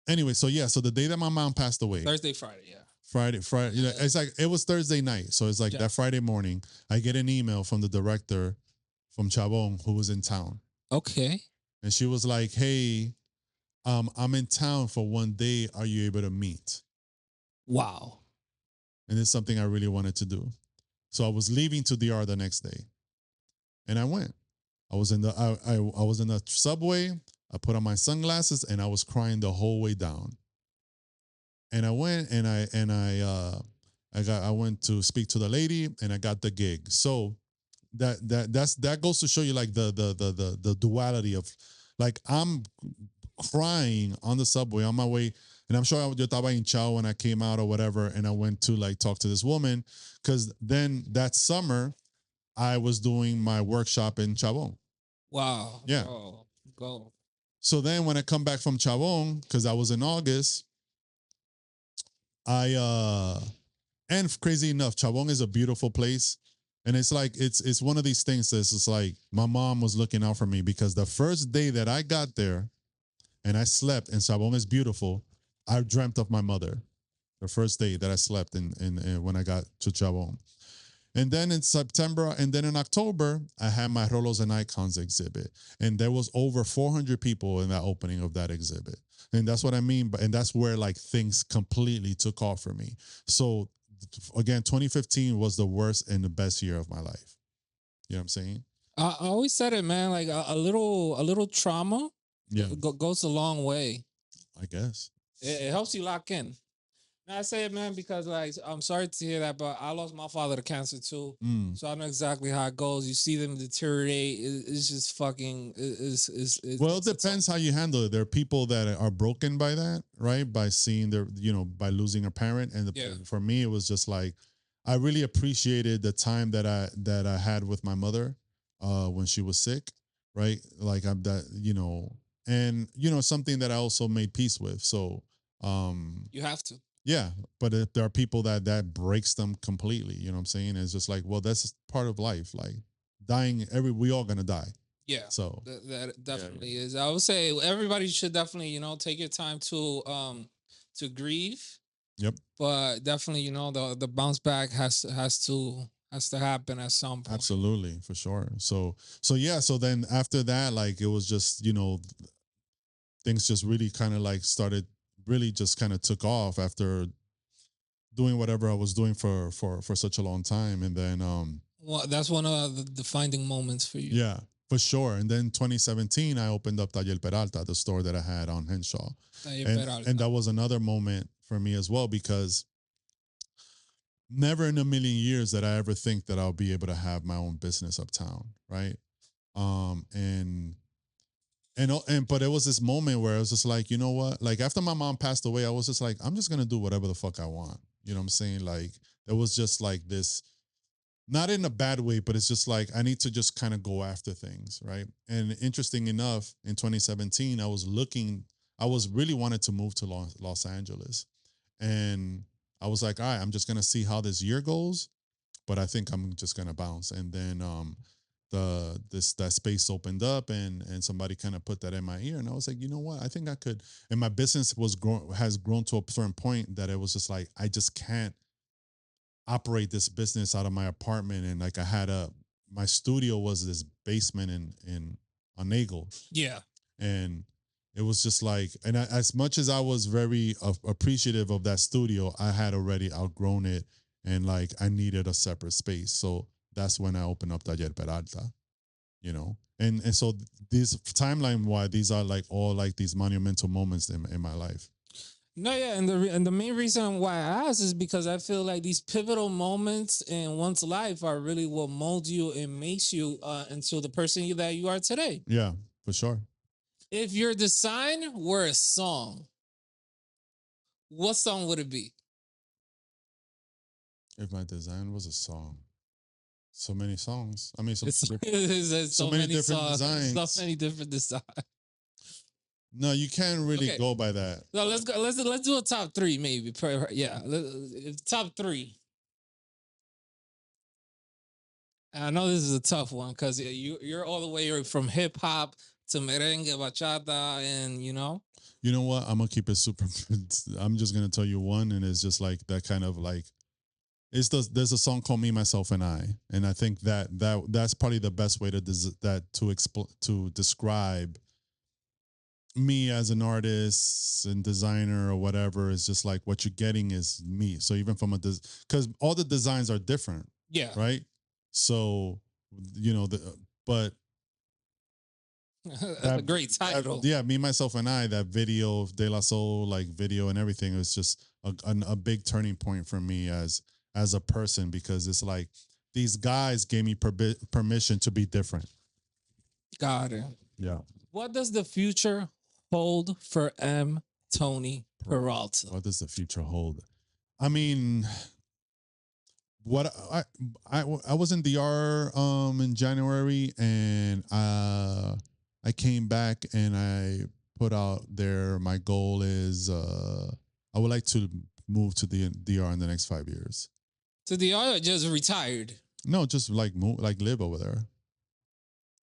anyway, so the day that my mom passed away. Thursday, Friday, yeah. Friday. You know, it's like it was Thursday night. So it's like that Friday morning, I get an email from the director from Chabong who was in town. Okay. And she was like, hey, I'm in town for one day. Are you able to meet? Wow. And it's something I really wanted to do. So I was leaving to DR the next day. And I went. I was in the I was in the subway. I put on my sunglasses and I was crying the whole way down. And I went and I went to speak to the lady and I got the gig. So that goes to show you like the duality of like I'm crying on the subway on my way. And I'm sure yo estaba hinchado when I came out or whatever. And I went to like talk to this woman because then that summer I was doing my workshop in Chabong. Wow. Yeah. Go. So then when I come back from Chabong, because I was in August, and crazy enough, Chabong is a beautiful place. And it's like, it's one of these things that's just like, my mom was looking out for me because the first day that I got there and I slept, and Chabong is beautiful, I dreamt of my mother. The first day that I slept in when I got to Chabong. And then in September, and then in October, I had my Rolos and Icons exhibit. And there was over 400 people in that opening of that exhibit. And that's what I mean. And that's where like things completely took off for me. So again, 2015 was the worst and the best year of my life. You know what I'm saying? I always said it, man. Like a little trauma goes a long way. I guess. It helps you lock in. And I say it, man, because like I'm sorry to hear that, but I lost my father to cancer too, so I know exactly how it goes. You see them deteriorate. It's just fucking. Well, it depends how you handle it. There are people that are broken by that, right? By seeing by losing a parent, and for me, it was just like I really appreciated the time that I had with my mother when she was sick, right? Like I'm that and something that I also made peace with. So You have to. yeah, but if there are people that breaks them completely, you know what I'm saying? It's just like, well, that's part of life. Like dying, we all gonna die. Yeah. So that definitely is. I would say everybody should definitely, take your time to grieve. Yep. But definitely, the bounce back has to happen at some point. Absolutely, for sure. So yeah, so then after that, like it was just, things just really kind of like started really just kind of took off after doing whatever I was doing for such a long time. And then well, that's one of the defining moments for you. Yeah, for sure. And then 2017 I opened up Taller Peralta, the store that I had on Henshaw. And that was another moment for me as well, because never in a million years that I ever think that I'll be able to have my own business uptown, right? But it was this moment where I was just like, you know what? Like after my mom passed away, I was just like, I'm just gonna do whatever the fuck I want. You know what I'm saying? Like it was just like this, not in a bad way, but it's just like I need to just kind of go after things, right? And interesting enough, in 2017, I was really wanted to move to Los Angeles, and I was like, all right, I'm just gonna see how this year goes, but I think I'm just gonna bounce. And then that space opened up, and somebody kind of put that in my ear, and I was like, you know what, I think I could. And my business has grown to a certain point that it was just like I just can't operate this business out of my apartment. And like I had my studio was this basement in on Nagel. Yeah. And it was just like, and as much as I was very appreciative of that studio, I had already outgrown it, and like I needed a separate space. So that's when I opened up Taller Peralta, and so these timeline wise, these are like all like these monumental moments in my life. No, yeah, and the main reason why I ask is because I feel like these pivotal moments in one's life are really what molds you and makes you into the person that you are today. Yeah, for sure. If your design were a song, what song would it be? If my design was a song, so many songs. I mean, so many different songs, designs. So many different designs. No, you can't really go by that. No, let's go. Let's do a top three, maybe. Yeah, top three. I know this is a tough one because you're all the way from hip hop to merengue, bachata, and You know what? I'm gonna keep it super. I'm just gonna tell you one, and it's just like that kind of like. There's a song called Me, Myself, and I, and I think that's probably the best way to describe me as an artist and designer or whatever. Is just like what you're getting is me. So even from because all the designs are different. Yeah. Right. So but that's a great title. Yeah, Me, Myself, and I. That video, De La Soul, like video and everything, was just a big turning point for me as a person, because it's like these guys gave me permission to be different. Got it. Yeah. What does the future hold for M. Tony Peralta? What does the future hold? I mean, what I was in DR in January, and I came back and I put out there my goal is I would like to move to the DR in the next 5 years. To the DR, or just retired? No, just like move, like live over there.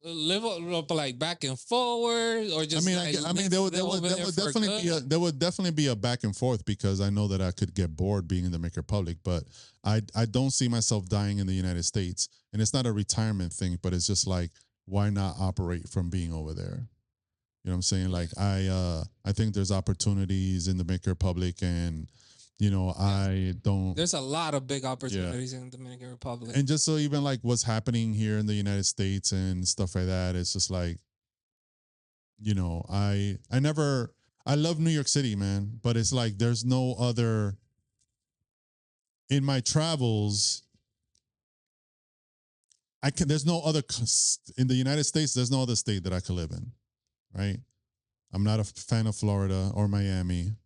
Live like back and forward, or just? There would definitely be a back and forth, because I know that I could get bored being in the Dominican Republic, but I don't see myself dying in the United States, and it's not a retirement thing, but it's just like, why not operate from being over there? You know what I'm saying? Like I think there's opportunities in the Dominican Republic, and I don't. There's a lot of big opportunities in the Dominican Republic. And just so even like what's happening here in the United States and stuff like that, it's just like, I love New York City, man, but it's like there's no other, in my travels, there's no other, in the United States, there's no other state that I could live in, right? I'm not a fan of Florida or Miami.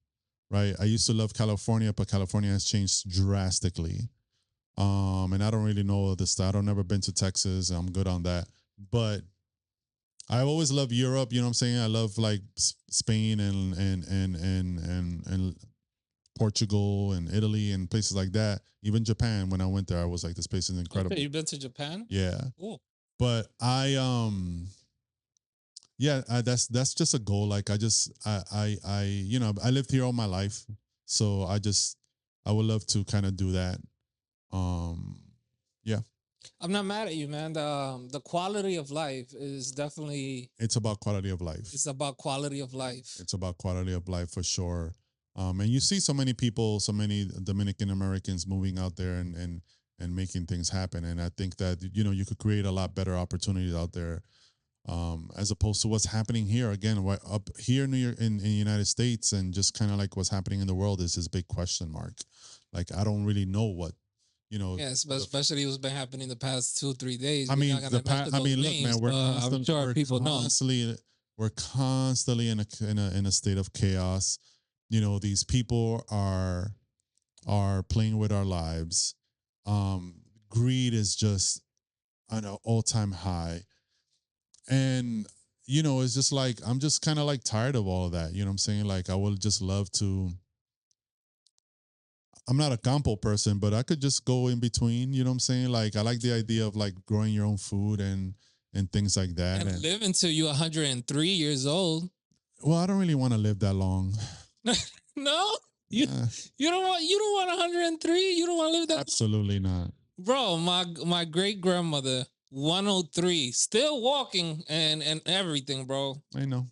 Right, I used to love California, but California has changed drastically. And I don't really know this. I don't never been to Texas. I'm good on that. But I always love Europe. You know what I'm saying? I love like Spain and Portugal and Italy and places like that. Even Japan. When I went there, I was like, this place is incredible. Okay, you've been to Japan? Yeah. Cool. But that's just a goal. Like I lived here all my life, so I would love to kind of do that. Yeah. I'm not mad at you, man. The quality of life is definitely. It's about quality of life. It's about quality of life. It's about quality of life for sure. And you see so many people, so many Dominican-Americans moving out there and making things happen. And I think that, you could create a lot better opportunities out there, as opposed to what's happening here. Again, up here in the United States, and just kind of like what's happening in the world is this big question mark. Like, I don't really know what, Yes, but especially what's been happening the past 2-3 days. I mean, look, man, I'm sure people know. We're constantly in a state of chaos. These people are playing with our lives. Greed is just on an all-time high. And, it's just like, I'm just kind of like tired of all of that. You know what I'm saying? Like, I would just love to. I'm not a campo person, but I could just go in between. You know what I'm saying? Like, I like the idea of like growing your own food and things like that. And live until you're 103 years old. Well, I don't really want to live that long. No? You don't want 103? You don't want to live that Absolutely not. Bro, my great grandmother, 103, still walking and everything, bro. I know.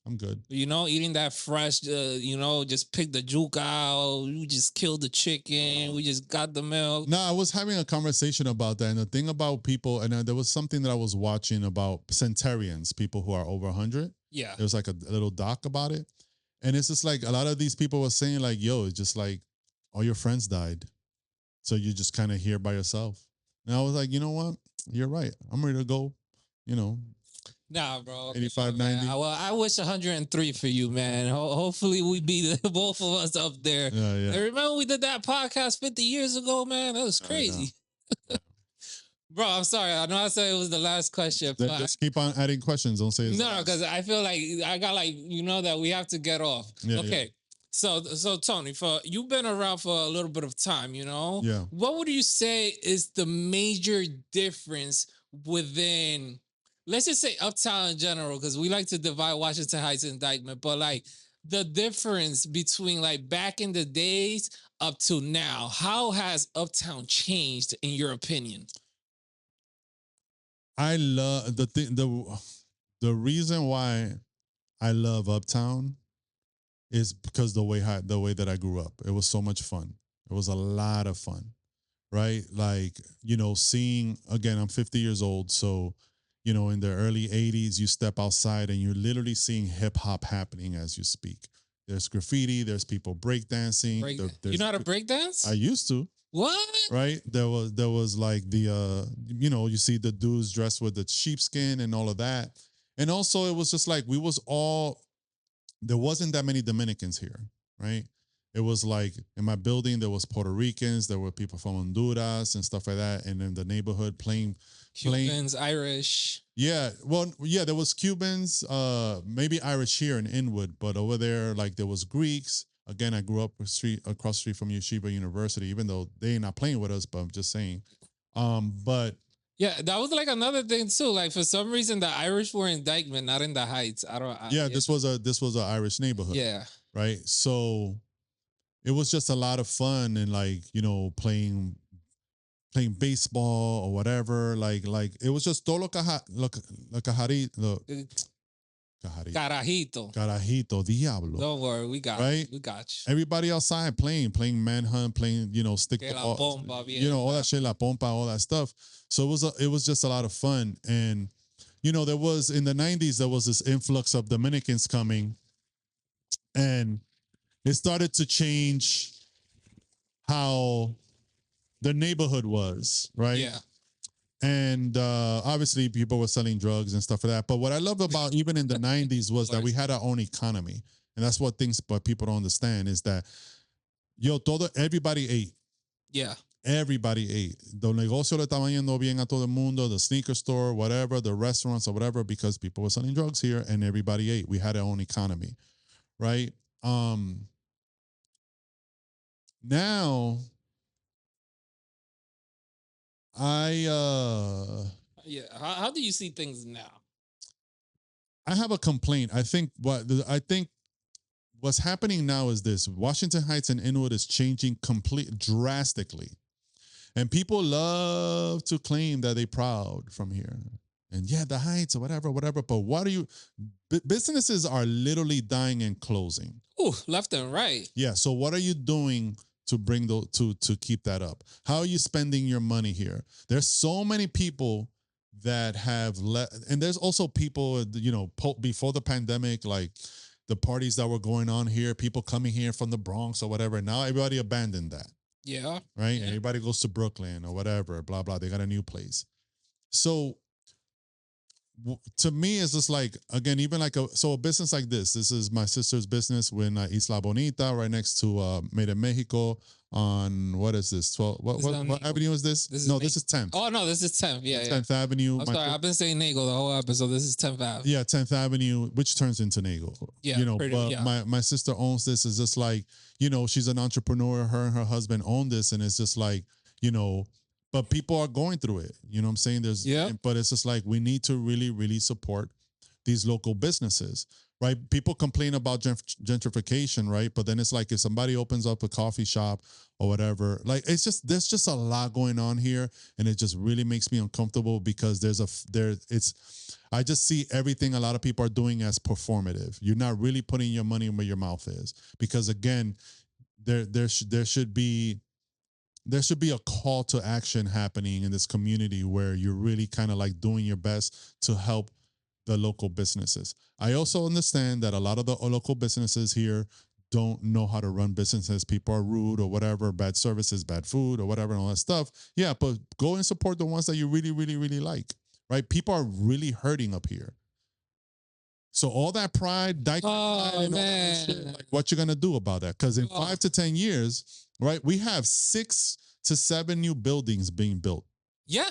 I'm good. Eating that fresh, just pick the juke out. We just killed the chicken. We just got the milk. No, I was having a conversation about that. And the thing about people, and there was something that I was watching about centenarians, people who are over 100. Yeah. There was like a little doc about it. And it's just like a lot of these people were saying like, yo, it's just like all your friends died. So you're just kind of here by yourself. And I was like, you know what? You're right. I'm ready to go, Nah, bro. 85, 90. Well, I wish 103 for you, man. Hopefully we be both of us up there. Yeah. And remember we did that podcast 50 years ago, man? That was crazy. Bro, I'm sorry. I know I said it was the last question. But Just keep on adding questions. Don't say it's no, because I feel like I got that we have to get off. Yeah, okay. Yeah. So Tony, you've been around for a little bit of time, Yeah. What would you say is the major difference within, let's just say Uptown in general, because we like to divide Washington Heights and Dyckman, but like the difference between like back in the days up to now, how has Uptown changed in your opinion? I love the reason why I love Uptown is because the way that I grew up. It was so much fun. It was a lot of fun, right? Like, seeing, again, I'm 50 years old. So, in the early 80s, you step outside and you're literally seeing hip hop happening as you speak. There's graffiti. There's people breakdancing. You know how to breakdance? I used to. What? Right? There was like the, you see the dudes dressed with the sheepskin and all of that. And also it was just like, there wasn't that many Dominicans here, right? It was like in my building, there was Puerto Ricans, there were people from Honduras and stuff like that. And in the neighborhood playing Cubans, Irish. Yeah. Well, yeah, there was Cubans, maybe Irish here in Inwood, but over there, like there was Greeks. Again, I grew up across the street from Yeshiva University, even though they ain't not playing with us, but I'm just saying. But yeah, that was like another thing too. Like for some reason, the Irish were in Dyckman, not in the Heights. This was an Irish neighborhood. Yeah. Right. So it was just a lot of fun and like playing baseball or whatever. Like it was just todo Carajito, diablo. Don't worry, we got right? We got you. Everybody outside playing manhunt, playing, stick the ball, all that shit, la pompa, all that stuff. So it was just a lot of fun. And, there was, in the 90s, there was this influx of Dominicans coming. And it started to change how the neighborhood was, right? Yeah. And obviously people were selling drugs and stuff like that. But what I loved about even in the 90s was that we had our own economy. And that's what people don't understand is that, everybody ate. Yeah. Everybody ate. The negocio le estaba yendo bien a todo el mundo, the sneaker store, whatever, the restaurants or whatever, because people were selling drugs here and everybody ate. We had our own economy, right? Now Yeah. How do you see things now? I have a complaint. I think what's happening now is this: Washington Heights and Inwood is changing drastically, and people love to claim that they're proud from here. And yeah, the Heights or whatever. But what are you? Businesses are literally dying and closing. Ooh, left and right. Yeah. So what are you doing to bring those to keep that up? How are you spending your money here? There's so many people that have and there's also people, before the pandemic, like the parties that were going on here, people coming here from the Bronx or whatever. Now everybody abandoned that. Yeah. Right. Yeah. Everybody goes to Brooklyn or whatever, blah, blah. They got a new place. So to me, it's just like, again, even like a business like this is my sister's business in Isla Bonita, right next to Made in Mexico on, what is this? 12, what avenue is this? This is 10th. Oh, no, this is 10th. Yeah, 10th Avenue. I'm sorry, I've been saying Nago the whole episode. This is 10th Avenue. Yeah, 10th Avenue, which turns into Nago. Yeah, my sister owns this. It's just like, she's an entrepreneur. Her and her husband own this, and it's just like, but people are going through it. You know what I'm saying? But it's just like, we need to really, really support these local businesses, right? People complain about gentrification, right? But then it's like, if somebody opens up a coffee shop or whatever, like, there's just a lot going on here. And it just really makes me uncomfortable because I just see everything a lot of people are doing as performative. You're not really putting your money where your mouth is, because again, there should be a call to action happening in this community where you're really kind of like doing your best to help the local businesses. I also understand that a lot of the local businesses here don't know how to run businesses. People are rude or whatever, bad services, bad food or whatever, and all that stuff. Yeah, but go and support the ones that you really, really, really like, right? People are really hurting up here. So all that pride, Dyckman pride, and all that shit, like, what you gonna do about that? Because in 5 to 10 years, right, we have 6 to 7 new buildings being built. Yeah,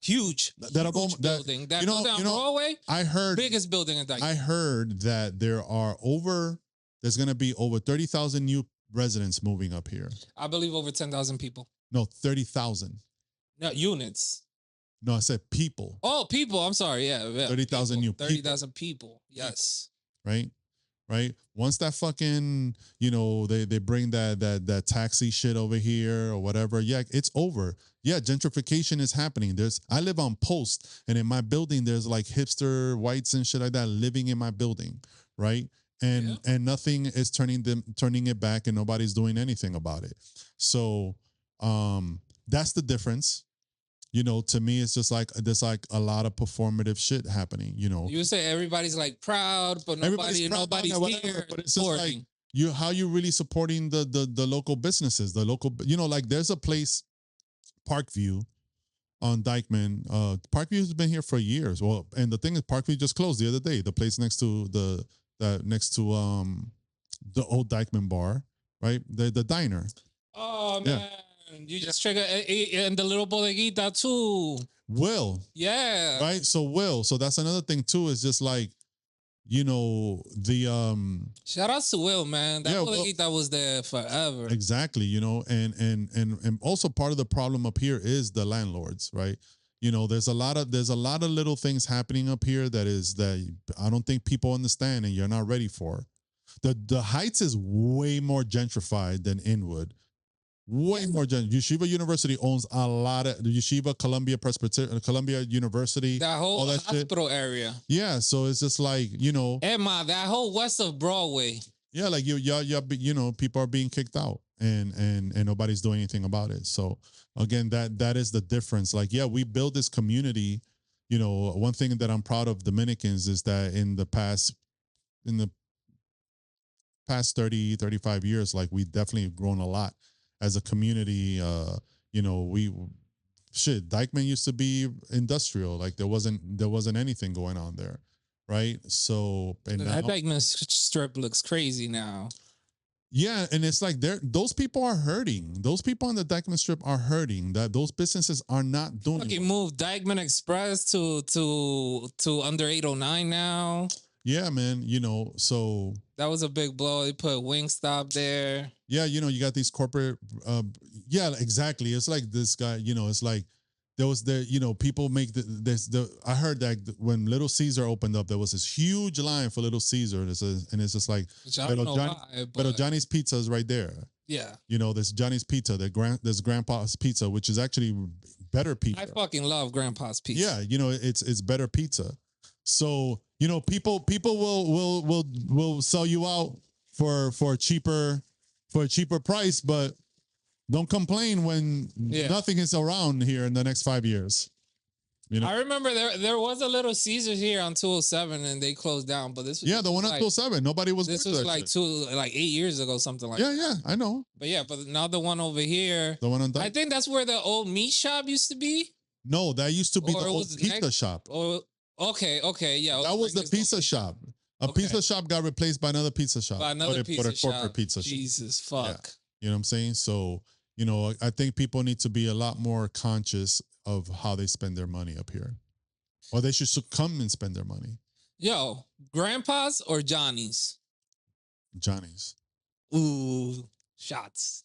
huge. Building. That on Broadway. I heard biggest building in Dyckman. I heard that there's gonna be over 30,000 new residents moving up here. I believe over 10,000 people. No, 30,000. No, units. No, I said people. Oh, people. I'm sorry. Yeah. 30,000 new 30,000 people. Yes. Right. Once that fucking, they bring that taxi shit over here or whatever. Yeah, it's over. Yeah, gentrification is happening. I live on Post, and in my building, there's like hipster whites and shit like that living in my building. Right. And nothing is turning it back, and nobody's doing anything about it. So that's the difference. To me, it's just like there's like a lot of performative shit happening. You say everybody's like proud, but nobody's here. But it's just like how you really supporting the local businesses, the local. Like there's a place, Parkview, on Dyckman. Parkview has been here for years. Well, and the thing is, Parkview just closed the other day. The place next to the old Dyckman bar, right? The diner. Oh man. You just trigger and the little bodeguita too. Will. Yeah. Right? So that's another thing too, is just like, the shout out to Will, man. That bodeguita was there forever. Exactly, and also part of the problem up here is the landlords, right? There's a lot of little things happening up here that I don't think people understand and you're not ready for. The Heights is way more gentrified than Inwood. Way more Yeshiva University owns a lot of Yeshiva, Columbia University. That whole hospital area. Yeah, so it's just like, Emma, that whole west of Broadway. Yeah, like people are being kicked out and nobody's doing anything about it. So again, that is the difference. Like, yeah, we build this community. One thing that I'm proud of Dominicans is that in the past 30, 35 years, like we definitely grown a lot. As a community, Dyckman used to be industrial. Like there wasn't anything going on there, right? So and that Dyckman strip looks crazy now. Yeah, and it's like those people are hurting. Those people on the Dyckman Strip are hurting. That those businesses are not doing. Fucking moved Dyckman Express to under 809 now. Yeah, man. So that was a big blow. They put Wingstop there. Yeah, you got these corporate. Yeah, exactly. It's like this guy. It's like there was people make I heard that when Little Caesar opened up, there was this huge line for Little Caesar, and it's just like, but Johnny's Pizza is right there. Yeah. There's Johnny's Pizza, there's Grandpa's Pizza, which is actually better pizza. I fucking love Grandpa's Pizza. Yeah, it's better pizza. So people will sell you out for a cheaper price, but don't complain when nothing is around here in the next 5 years. I remember there was a Little Caesars here on 207 and they closed down, but this was the one on 207. Nobody was. This was like 8 years ago, something like that. Yeah, I know. But now the one over here, the one on I think that's where the old meat shop used to be. No, that used to be the old pizza shop. Oh, okay, yeah. That was the pizza shop. A pizza shop got replaced by another pizza shop. By another pizza shop. Corporate pizza shop. Jesus, fuck. Yeah. You know what I'm saying? So, I think people need to be a lot more conscious of how they spend their money up here. Or they should come and spend their money. Yo, Grandpa's or Johnny's? Johnny's. Ooh, shots.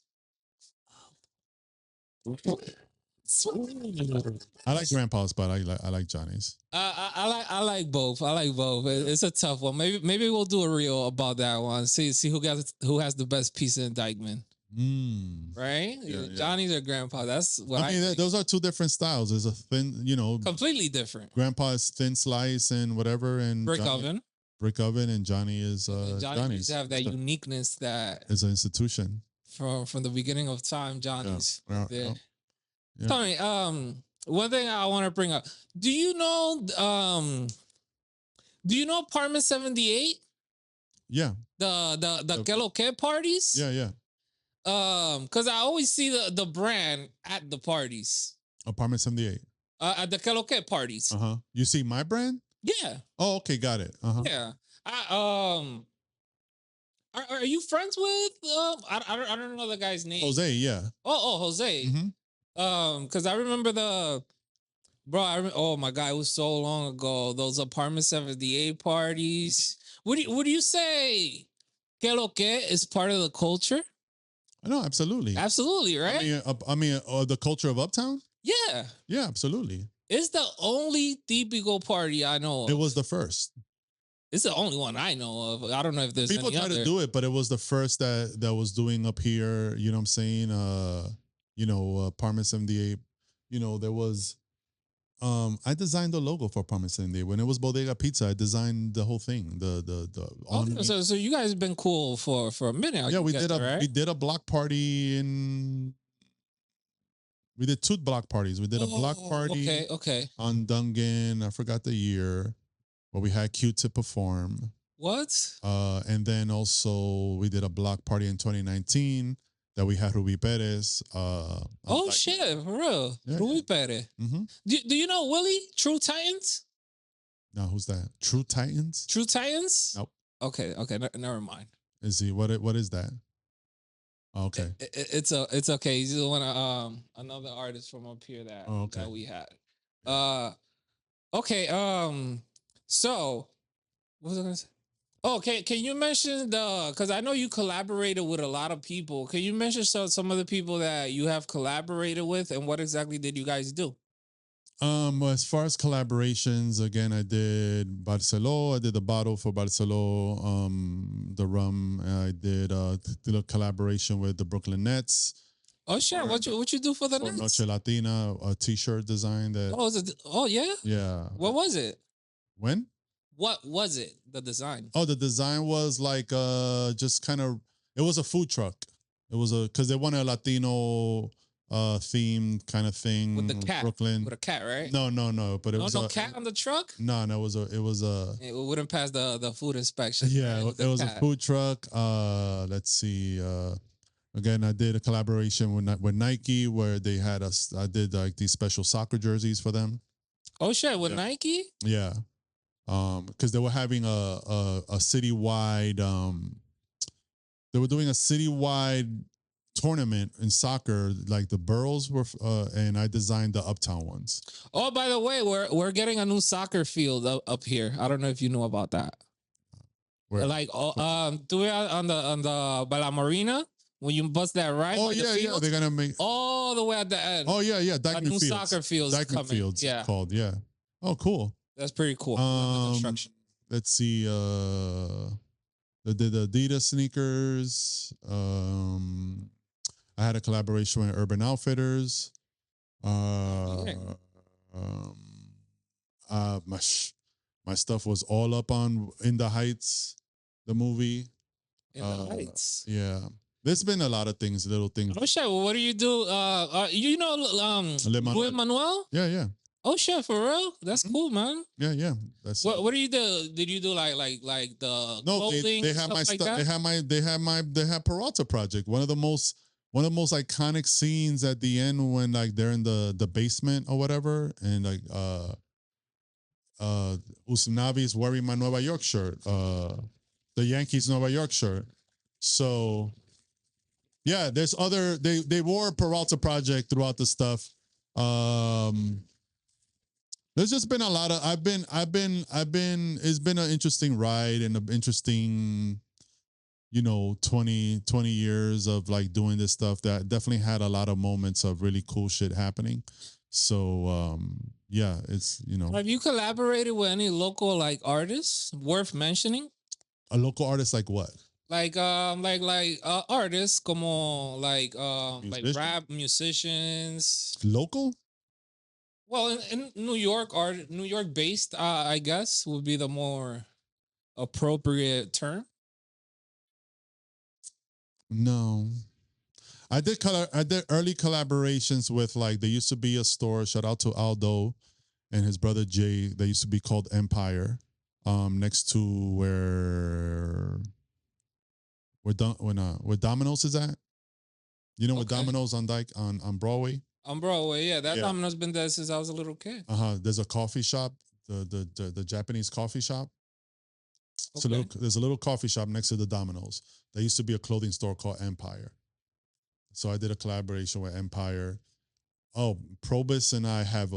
I like Grandpa's, but I like Johnny's. I like both. I like both. It's a tough one. Maybe we'll do a reel about that one. See who has the best pizza in Dyckman. Right? Yeah, Johnny's or Grandpa. That's what I mean. Those are two different styles. There's a thin, completely different. Grandpa is thin slice and whatever, and brick oven, and Johnny is Johnny's. Have that uniqueness that is an institution from the beginning of time. Johnny's. Yeah. Tony, one thing I want to bring up. Do you know Apartment 78? Yeah. The Que Lo Que parties? Yeah. Because I always see the brand at the parties. Apartment 78. At the Que Lo Que parties. You see my brand? Yeah. Oh, okay, got it. Yeah. Are you friends with I don't know the guy's name. Jose, yeah. Oh, Jose. Because I remember oh my God, it was so long ago. Those Apartment 78 parties. Would you say Que Lo Que is part of the culture? No, absolutely. Absolutely, right? I mean, the culture of Uptown? Yeah. Yeah, absolutely. It's the only típico party I know of. It was the first. It's the only one I know of. I don't know if there's people any try to do it, but it was the first that was doing up here. You know what I'm saying? Apartment 78. There was. I designed the logo for Apartment 78 when it was Bodega Pizza. I designed the whole thing. So you guys have been cool for a minute. Yeah, we did a block party we did 2 block parties. We did a block party. Okay. On Dungan. I forgot the year. But we had Q-Tip perform. What? And then also we did a block party in 2019 that we had Ruby Perez. Shit, for real. Yeah, Ruby Perez. Mm-hmm. Do you know Willie? True Titans? No, who's that? True Titans? True Titans? Nope. Okay, never mind. Is he what is that? Okay. It's okay. He's one of another artist from up here that we had. Okay, so what was I gonna say? Oh, can you mention because I know you collaborated with a lot of people. Can you mention some of the people that you have collaborated with and what exactly did you guys do? As far as collaborations, again, I did Barceló. I did the bottle for Barceló, the rum. I did a collaboration with the Brooklyn Nets. Oh shit! What you do for the Nets? Noche Latina, a T-shirt design that. Oh, is it? Oh yeah. Yeah. What was it? When? What was it? The design? Oh, the design was like just kind of. It was a food truck. It was because they wanted a Latino themed kind of thing with the cat. Brooklyn with a cat, right? No. But it was no cat on the truck. No, it was It wouldn't pass the food inspection. Yeah, right? It was a food truck. Let's see. Again, I did a collaboration with Nike where they had us. I did like these special soccer jerseys for them. Oh shit! With Nike? Yeah. Because they were having a citywide. they were doing a citywide tournament in soccer, like the boroughs were, and I designed the Uptown ones. Oh, by the way, we're getting a new soccer field up here. I don't know if you know about that. Where? Like, do it on the by la Marina when you bust that right. Oh yeah, they're gonna make all the way at the end. Oh yeah, Dyckman a new Fields. soccer fields. Dyckman Fields, yeah, called Oh, cool. That's pretty cool. Construction. Let's see. The Adidas sneakers. I had a collaboration with Urban Outfitters. My stuff was all up on In the Heights, the movie. In the Heights. Yeah. There's been a lot of things, little things. Oh shit! Well, what do you do? You know, Luis Manuel? Yeah. Oh shit! For real? That's cool, man. Yeah. That's what do you do? Did you do like the clothing? They have my stuff. Like they have Peralta Project. One of the most iconic scenes at the end when like they're in the basement or whatever, and like Usnavi's wearing my Nueva York shirt, the Yankees Nueva York shirt. So yeah, there's other they wore Peralta Project throughout the stuff. There's just been a lot of I've been it's been an interesting ride and an interesting 20 years of like doing this stuff that definitely had a lot of moments of really cool shit happening. So yeah, it's Have you collaborated with any local like artists worth mentioning? A local artist like what? Like artists como like rap musicians. Local? Well, in New York based, I guess would be the more appropriate term. No. I did early collaborations with like there used to be a store, shout out to Aldo and his brother Jay, that used to be called Empire, next to where Domino's is at. You know where Domino's on Broadway? On Broadway, yeah. That Domino's been there since I was a little kid. There's a coffee shop, the Japanese coffee shop. Okay. So there's a little coffee shop next to the Domino's. There used to be a clothing store called Empire. So I did a collaboration with Empire. Oh, Probus and I have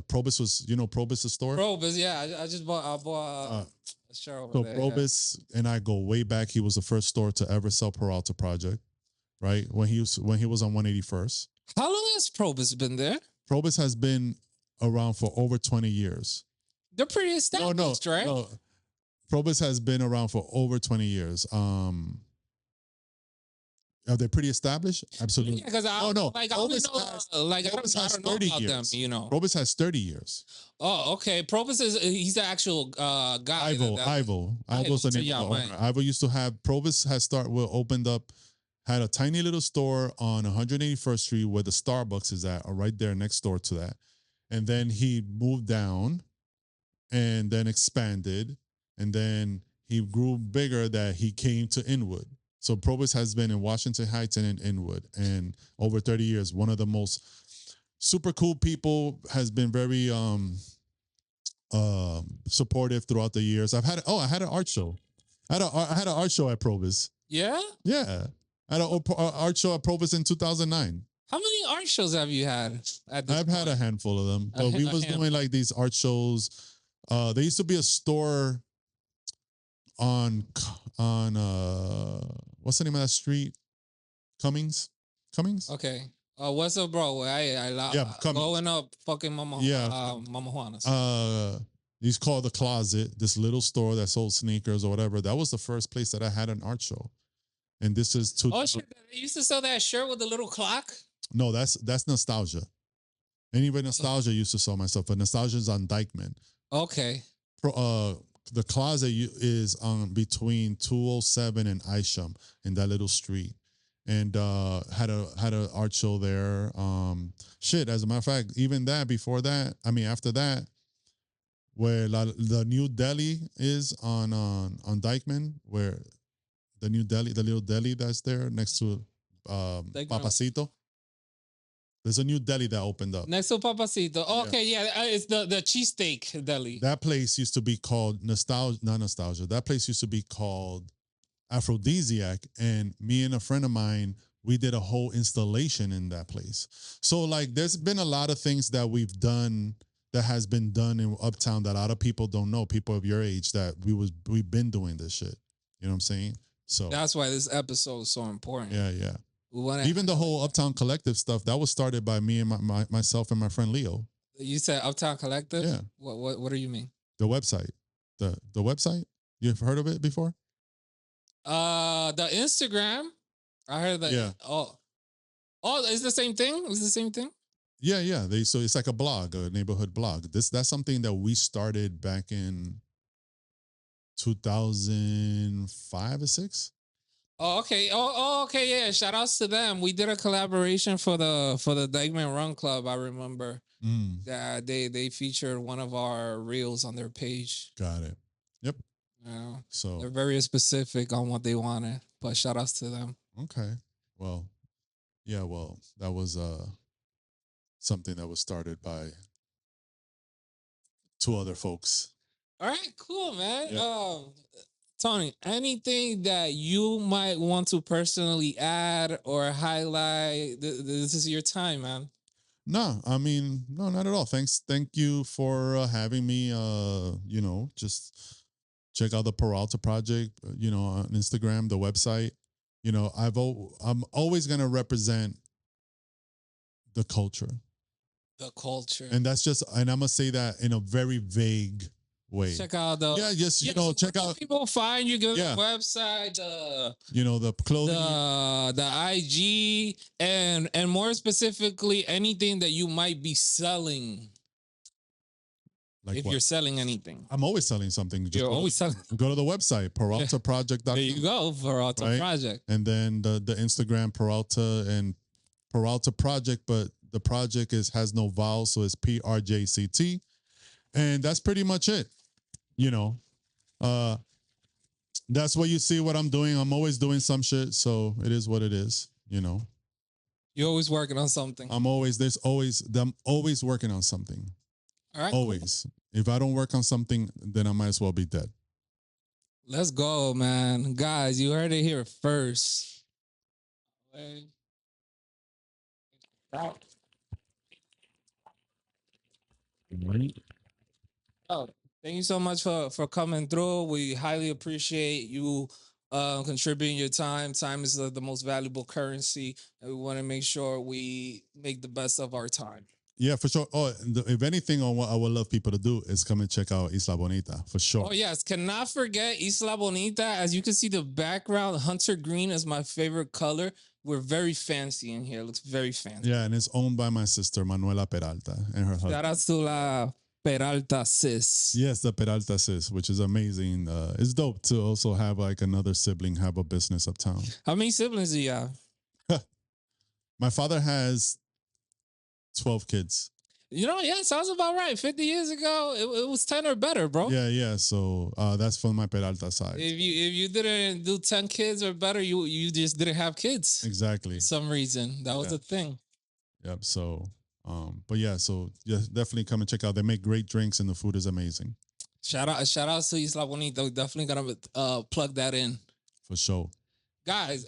Probus was Probus the store? Probus, yeah. I bought a shirt over there. So Probus and I go way back. He was the first store to ever sell Peralta Project, right? When he was on 181st. How long has Probus been there? Probus has been around for over 20 years. They're pretty established, right? No. Probus has been around for over 20 years. Are they pretty established? Absolutely. Yeah, because I only know, I don't know about years. Them, Probus has 30 years. Oh, okay. Probus he's the actual guy. Ivo's the name of the owner. Ivo used to have Probus had a tiny little store on 181st Street where the Starbucks is at, or right there next door to that. And then he moved down and then expanded. And then he grew bigger that he came to Inwood. So Probus has been in Washington Heights and in Inwood. And over 30 years, one of the most super cool people, has been very supportive throughout the years. I had an art show. I had an art show at Probus. Yeah? Yeah. I had an art show at Probus in 2009. How many art shows have you had? I've had a handful of them. But we was doing like these art shows. There used to be a store on what's the name of that street? Cummings? Okay. What's up, bro? I going up fucking Mama Juana's. He's called The Closet, this little store that sold sneakers or whatever. That was the first place that I had an art show. And this is shit, they used to sell that shirt with the little clock? No, that's Nostalgia. Anyway, Nostalgia used to sell my stuff, but Nostalgia is on Dyckman. Okay. The Closet is on between 207 and Isham in that little street, and had a art show there. As a matter of fact, even after that, where the new deli is on Dyckman, where the little deli that's there next to Papacito. There's a new deli that opened up. Next to Papacito. Okay, yeah. It's the cheesesteak deli. That place used to be called Nostalgia. Not Nostalgia. That place used to be called aphrodisiac. And me and a friend of mine, we did a whole installation in that place. So like, there's been a lot of things that we've done that has been done in Uptown that a lot of people don't know. People of your age that we've been doing this shit. You know what I'm saying? So that's why this episode is so important. Yeah. Even the whole Uptown Collective stuff that was started by me and myself and my friend Leo. You said Uptown Collective? Yeah. What do you mean? The website. The website? You've heard of it before? The Instagram. I heard that. Yeah. Oh, it's the same thing? It's the same thing? Yeah. So it's like a blog, a neighborhood blog. That's something that we started back in 2005 or 6. Oh, okay. Okay. Yeah. Shout outs to them. We did a collaboration for the Dyckman Run Club. I remember that they featured one of our reels on their page. Got it. Yep. So they're very specific on what they wanted, but shout outs to them. Okay. Well, yeah. Well, that was something that was started by 2 other folks. All right. Cool, man. Yeah. Tony, anything that you might want to personally add or highlight? This is your time, man. No, I mean, no, not at all. Thank you for having me. Just check out the Peralta Project, on Instagram, the website. I'm always gonna represent the culture. The culture. And that's just, and I'm gonna say that in a very vague way. Check out the check out people find you. Go to the website, the clothing, the IG, and more specifically, anything that you might be selling. Like if you're selling anything, I'm always selling something. You're always selling. Go to the website, PeraltaProject.com. There you go, Peralta Project. And then the Instagram, Peralta and Peralta Project, but the project has no vowels, so it's PRJCT. And that's pretty much it. That's what you see what I'm doing. I'm always doing some shit, so it is what it is, You're always working on something. I'm always working on something. All right. Always. Cool. If I don't work on something, then I might as well be dead. Let's go, man. Guys, you heard it here first. Oh, thank you so much for coming through. We highly appreciate you contributing your time. Time is the most valuable currency, and we want to make sure we make the best of our time. Yeah, for sure. Oh, if anything, what I would love people to do is come and check out Isla Bonita, for sure. Oh, yes. Cannot forget Isla Bonita. As you can see, the background, hunter green is my favorite color. We're very fancy in here. It looks very fancy. Yeah, and it's owned by my sister, Manuela Peralta, and her husband. Shout out to la Peralta sis. Yes, the Peralta sis, which is amazing. It's dope to also have like another sibling have a business uptown. How many siblings do you have? My father has 12 kids. Sounds about right. 50 years ago, it was 10 or better, bro. Yeah. So that's from my Peralta side. If you didn't do 10 kids or better, you just didn't have kids. Exactly. For some reason. That was the thing. Yep. So, definitely come and check out. They make great drinks and the food is amazing. Shout out to Isla Bonita. Definitely gonna plug that in. For sure. Guys,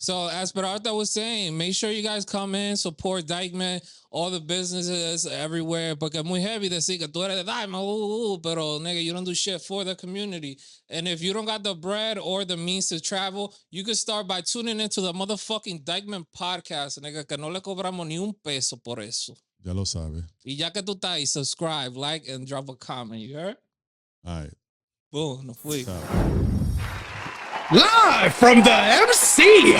so as Peralta was saying, make sure you guys come in, support Dyckman, all the businesses everywhere, porque muy heavy decir que tú eres de Dyckman, pero nigga, you don't do shit for the community. And if you don't got the bread or the means to travel, you can start by tuning into the motherfucking Dyckman podcast, nigga, que no le cobramos ni un peso por eso. Ya lo sabe. Y ya que tú estás ahí, subscribe, like, and drop a comment, you heard? All right. Boom, no fui. Live from the MC!